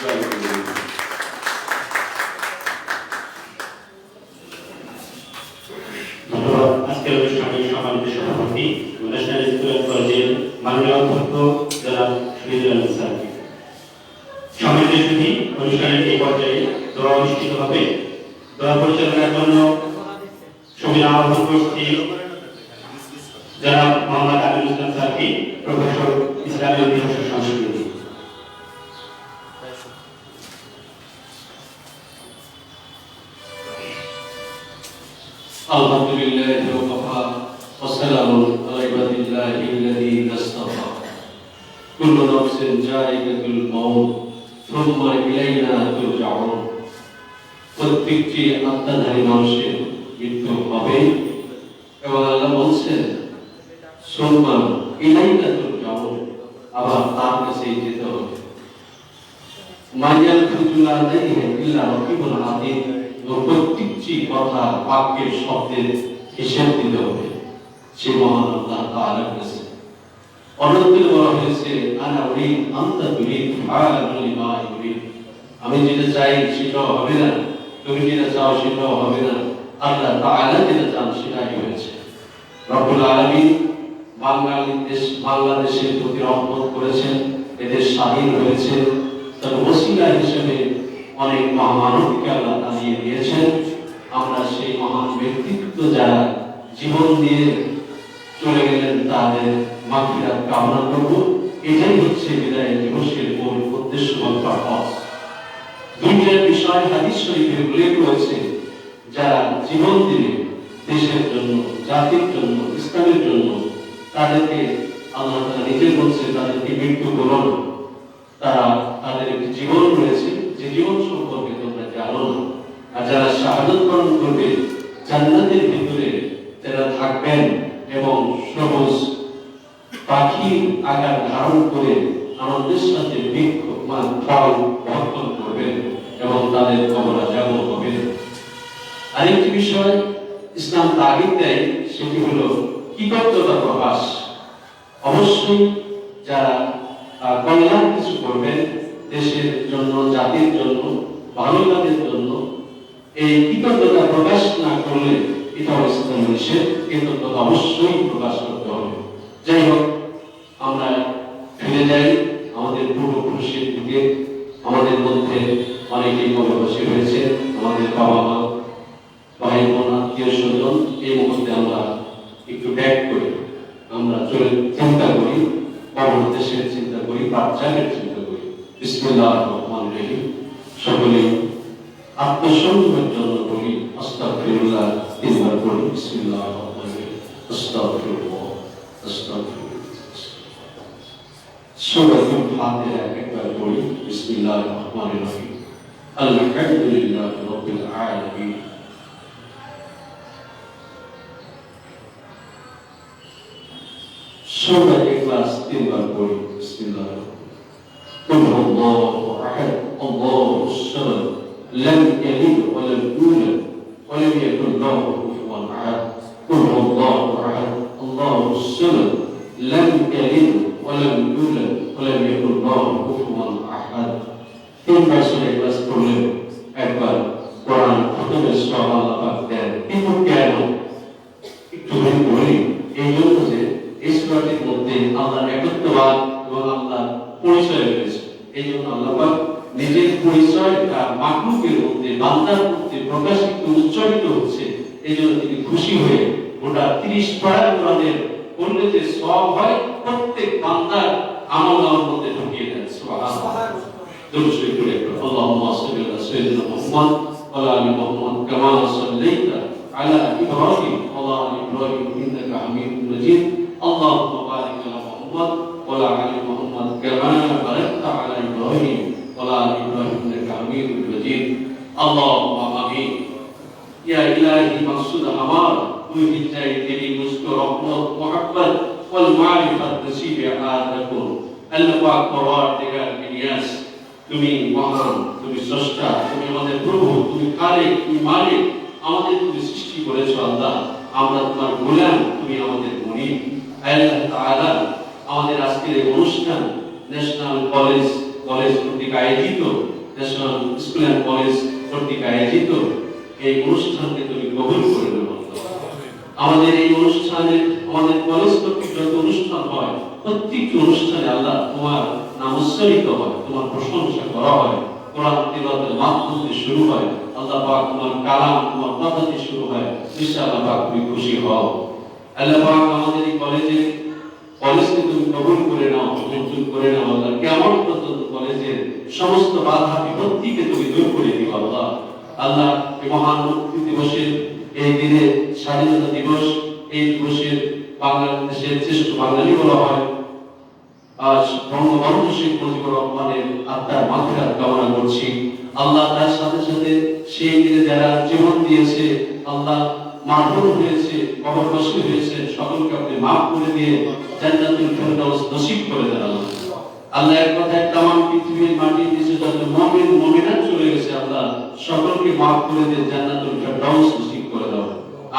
জয় বাংলা। ধন্যবাদ। আজকের অনুষ্ঠানের সম্মানিত সভাপতি, ন্যাশনাল স্কুল কলেজের মাননীয় অধ্যক্ষ জনাব শহীদুল আলম স্যারকে। সম্মানিত সুধী, অনুষ্ঠানের এই পর্যায়ে দোয়া অনুষ্ঠিত হবে। দোয়া পরিচালনার জন্য সুবিধা আহ্বান করছি জনাব মোহাম্মদ আমিনুল ইসলাম স্যারকে, প্রফেসর ইসলামী ইতিহাস ও সংস্কৃতি। আলহামদুলিল্লাহি ওয়া কাফা ওয়া সালামুন আলা ইবাদিল্লাহিল্লাযীনা ইসতাফা কুল্লু নাফসিন যায়িকাতুল মাউত সুম্মা ইলাইনা তুরজাউন। প্রত্যেকটি আত্মাধারী মানুষের মৃত্যু হবে এবং আল্লাহ বলছেন সুম্মা ইলাইনা তুরজাউন, আবার তার কাছেই যেতে হবে। মাইয়াল খুজুল্লাহ আলাইহি ইল্লা রাকিবুল আতীদ, প্রত্যেকটি কথা বাক্যের শব্দের হিসাব দিতে হবে সে মহান আল্লাহ তাআলার কাছে। অন্যদের বলা হয়েছে আনা উরিদ আনতা তুরিদ ফাআলাতু লিমা ইউরিদ, আমি যেটা চাই সেটাও হবে না, তুমি যেটা চাও সেটাও হবে না, আল্লাহ তাআলা যেটা চান সেটাই হয়েছে। রব্বুল আলামিন বাংলাদেশের প্রতি রহমত করেছেন, এদের স্বাধীন হয়েছে, তার ওসিলা হিসেবে অনেক মহামানবকে আল্লাহ দাঁড়িয়ে দিয়েছেন। আমরা সেই মহান ব্যক্তিত্ব যারা জীবন দিয়ে চলে গেলেন তাদের মাগফিরাত কামনা করব। এটাই হচ্ছে বিদায় দিবসের মূল উদ্দেশ্য বা পারপাস। দুইটা বিষয় হাদিস শরীফে উল্লেখ রয়েছে, যারা জীবন দিয়ে দেশের জন্য, জাতির জন্য, ইসলামের জন্য, তাদেরকে আল্লাহ তাআলা নিজে বলছে তাদেরকে মৃত্যু করুন। তাদের একটি জীবন রয়েছে, যে জীবন সম্পর্কে তোমরা জানো না। আর যারা শাহাদাত বরণ করবে, জান্নাতের ভিতরে যারা থাকবেন এবং সবুজ পাখির আকার ধারণ করে আমাদের সাথে বৃক্ষ ফল বহন করবেন এবং তাদের কবর আযাব হবে। আরেকটি বিষয় ইসলাম তাগিদ দেয়, সেটি হলো কৃতজ্ঞতা প্রকাশ। অবশ্যই যারা কল্যাণ কিছু করবেন দেশের জন্য, জাতির জন্য, ভালো কাজের জন্য, এই কৃতজ্ঞতা প্রকাশ না করলে এটা ইসলাম নিষেধ। কৃতজ্ঞতা অবশ্যই প্রকাশ করতে হবে। যাই হোক, আমরা ফিরে যাই আমাদের পূর্বপুরুষের দিকে। আমাদের মধ্যে অনেকেই কবরবাসী হয়েছে, আমাদের বাবা মা, ভাই বোন, আত্মীয় স্বজন। এই মুহূর্তে আমরা একটু ব্যাক করি, আমরা চিন্তা করি, কবর দেশের চিন্তা করি, বাচ্চাদের চিন্তা করি। বিসমিল্লাহির রহমানির রহিম। সকলে আত্মসংযমের জন্য বলি আস্তাগফিরুল্লাহ, তিনবার বলি বিসমিল্লাহির রহমানির রহিম। আস্তাগফিরুল্লাহ, আস্তাগফিরুল্লাহ। সূরাতুল ফাতিহা একবার বলি বিসমিল্লাহির রহমানির রহিম। আলহামদুলিল্লাহি রাব্বিল আলামিন। সূরা ইখলাস তিনবার পড়ি বিসমিল্লাহ। কুল হুয়াল্লাহু আহাদ, আল্লাহুস সামাদ, লাম ইয়ালিদ ওয়া লাম ইউলাদ ওয়া লাম ইয়াকুল লাহু কুফুওয়ান আহাদ। কুল হুয়াল্লাহু আহাদ, আল্লাহুস সামাদ, লাম ইয়ালিদ ওয়া লাম ইউলাদ ওয়া লাম ইয়াকুল লাহু কুফুওয়ান আহাদ। তিনবার সূরা ইখলাস পড়লে একবার কোরআন খতমের সওয়াব আল্লাহ পাক দেন। কিন্তু কেন একটু বলি, এই জন্য যে এই সূরাটির মধ্যে আল্লাহর একত্ববাদ এবং আল্লাহর পরিচয় রয়েছে। এই জন্য আল্লাহ পাক নিজের পরিচয়টা মাখলুকের মধ্যে, বান্দার মধ্যে প্রকাশিত, উচ্চারিত হচ্ছে। এই জন্য তিনি খুশি হয়ে গোটা 30 পারা কোরআনের পড়লে যে সওয়াব হয় প্রত্যেক বান্দার আমলনামার মধ্যে ঢুকিয়ে দেন। সুবহানাল্লাহ। দরুদ শরীফ পড়ে আল্লাহুম্মা সাল্লি আলা সাইয়্যিদিনা মুহাম্মদ ওয়া আলা আলি মুহাম্মদ কামা সাল্লাইতা আলা ইব্রাহিম ওয়া আলা ইব্রাহিম ইন্নাকা হামিদুম মাজিদ। اللهم بارك على محمد وعلى ال محمد كما باركت على ابراهيم وعلى ال ابراهيم انك حميد مجيد। اللهم امين। या इलाही मकसूद हमारा तू ही चाहे तेरी मुझको रहमत मोहब्बत वल मारिफत नसीब याद रखो। अल्लाह पाक परवरदिगार बिनियास, তুমি মহান, তুমি স্রষ্টা, তুমি আমাদের প্রভু, তুমি খালিক, তুমি মালিক। আমাদের তুমি সৃষ্টি করেছো আল্লাহ, আমরা তোমার গোলাম, তুমি আমাদের মুরিদ। আল্লাহ তাআলা আমাদের আজকের এই অনুষ্ঠান ন্যাশনাল কলেজ কর্তৃক আয়োজিত, ন্যাশনাল স্কুল এন্ড কলেজ কর্তৃক আয়োজিত এই অনুষ্ঠানকে তুমি কবুল করে নাও। আমাদের এই অনুষ্ঠানে, আমাদের কলেজ কর্তৃক যত অনুষ্ঠান হয় প্রত্যেকটি অনুষ্ঠানে আল্লাহ তোমার নাম উচ্চারিত হয়, তোমার প্রশংসা করা হয়, কোরআন তিলাওয়াতের মাধ্যমে শুরু হয়, আল্লাহ পাক তোমার কালাম, তোমার কথা দিয়ে শুরু হয়। ইনশাআল্লাহ পাক তুমি খুশি হও। আল্লাহ পাক আমাদের এই কলেজকে তুমি কবুল করে নাও, মঞ্জুর করে নাও আল্লাহ। কিয়ামত পর্যন্ত কলেজের সমস্ত বাধা বিপত্তিকে তুমি দূর করে দিও আল্লাহ। আল্লাহ এই মহান মুক্তি দিবসের এই দিনে, স্বাধীনতা দিবস, এই দিবসের বাংলাদেশের শ্রেষ্ঠ বাঙালি বলা হয় আজ বঙ্গবন্ধু শেখ মুজিবুর রহমানের আত্মার মাগফিরাত কামনা করছি আল্লাহ। তার সাথে সাথে সেই দিনে যারা জীবন দিয়েছে আল্লাহ, মারহুম হয়েছে, কবরবাসী হয়েছে, সকলকে আপনি মাফ করে দিয়ে জান্নাতুল ফেরদাউস নসিব করে দেন আল্লাহ। আল্লাহ এক কথায় তামাম পৃথিবীর মাটির নিচে যত মুমিন মুমিনাত চলে গেছে আল্লাহ, সকলকে মাফ করে দিয়ে জান্নাতুল ফেরদাউস নসিব করে দাও।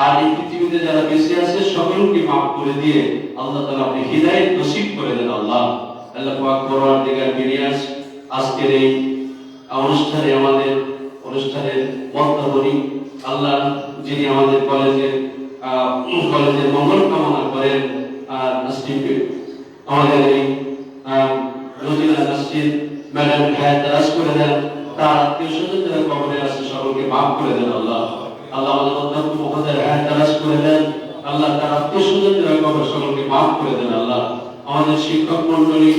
আর এই পৃথিবীতে যারা বেঁচে আছে সকলকে মাফ করে দিয়ে আল্লাহ তাআলা আপনি হিদায়াত নসিব করে দেন আল্লাহ। আল্লাহ পাক পরওয়ারদিগার বিনিয়াস আজকের এই অনুষ্ঠানে, আমাদের অনুষ্ঠানের বক্তব্যী আল্লাহ, যিনি আমাদের কলেজের মঙ্গল কামনা করেন, আমাদের এই রোজিনা নাসরিন ম্যাডাম হায়াত দারাজ করে দেন, তার আত্মীয় স্বজন যারা কবরে আছে সকলকে মাফ করে দেন আল্লাহ। আল্লাহ আমাদের অধ্যক্ষ মহোদয় হায়াত দারাজ করে দেন আল্লাহ, তার আত্মীয় স্বজন যারা কবরে সকলকে মাফ করে দেন আল্লাহ। আমাদের শিক্ষক মন্ডলী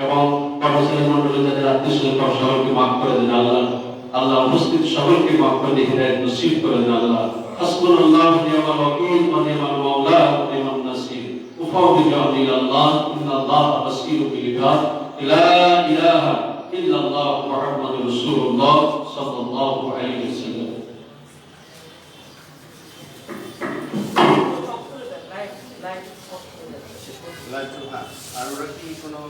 এবং কর্মচারী মন্ডলী যাদের আত্মীয় স্বজন সকলকে মাফ করে দেন আল্লাহ। আল্লাহ উপস্থিত সকলকে মাফ করে দিয়ে হিদায়াত নসিব করে দেন আল্লাহ। হাসবুনাল্লাহু ওয়া নি'মাল ওয়াকিল ওয়া নি'মাল মাওলা ওয়া নি'মান নাসির। উফাউযু ইলাল্লাহ ইন্নাল্লাহা বাসীরুম বিল ইবাদ। লা ইলাহা ইল্লাল্লাহ মুহাম্মাদুর রাসূলুল্লাহ সাল্লাল্লাহু আলাইহি ওয়াসাল্লাম। লাইভ আর ওরা কি কোনো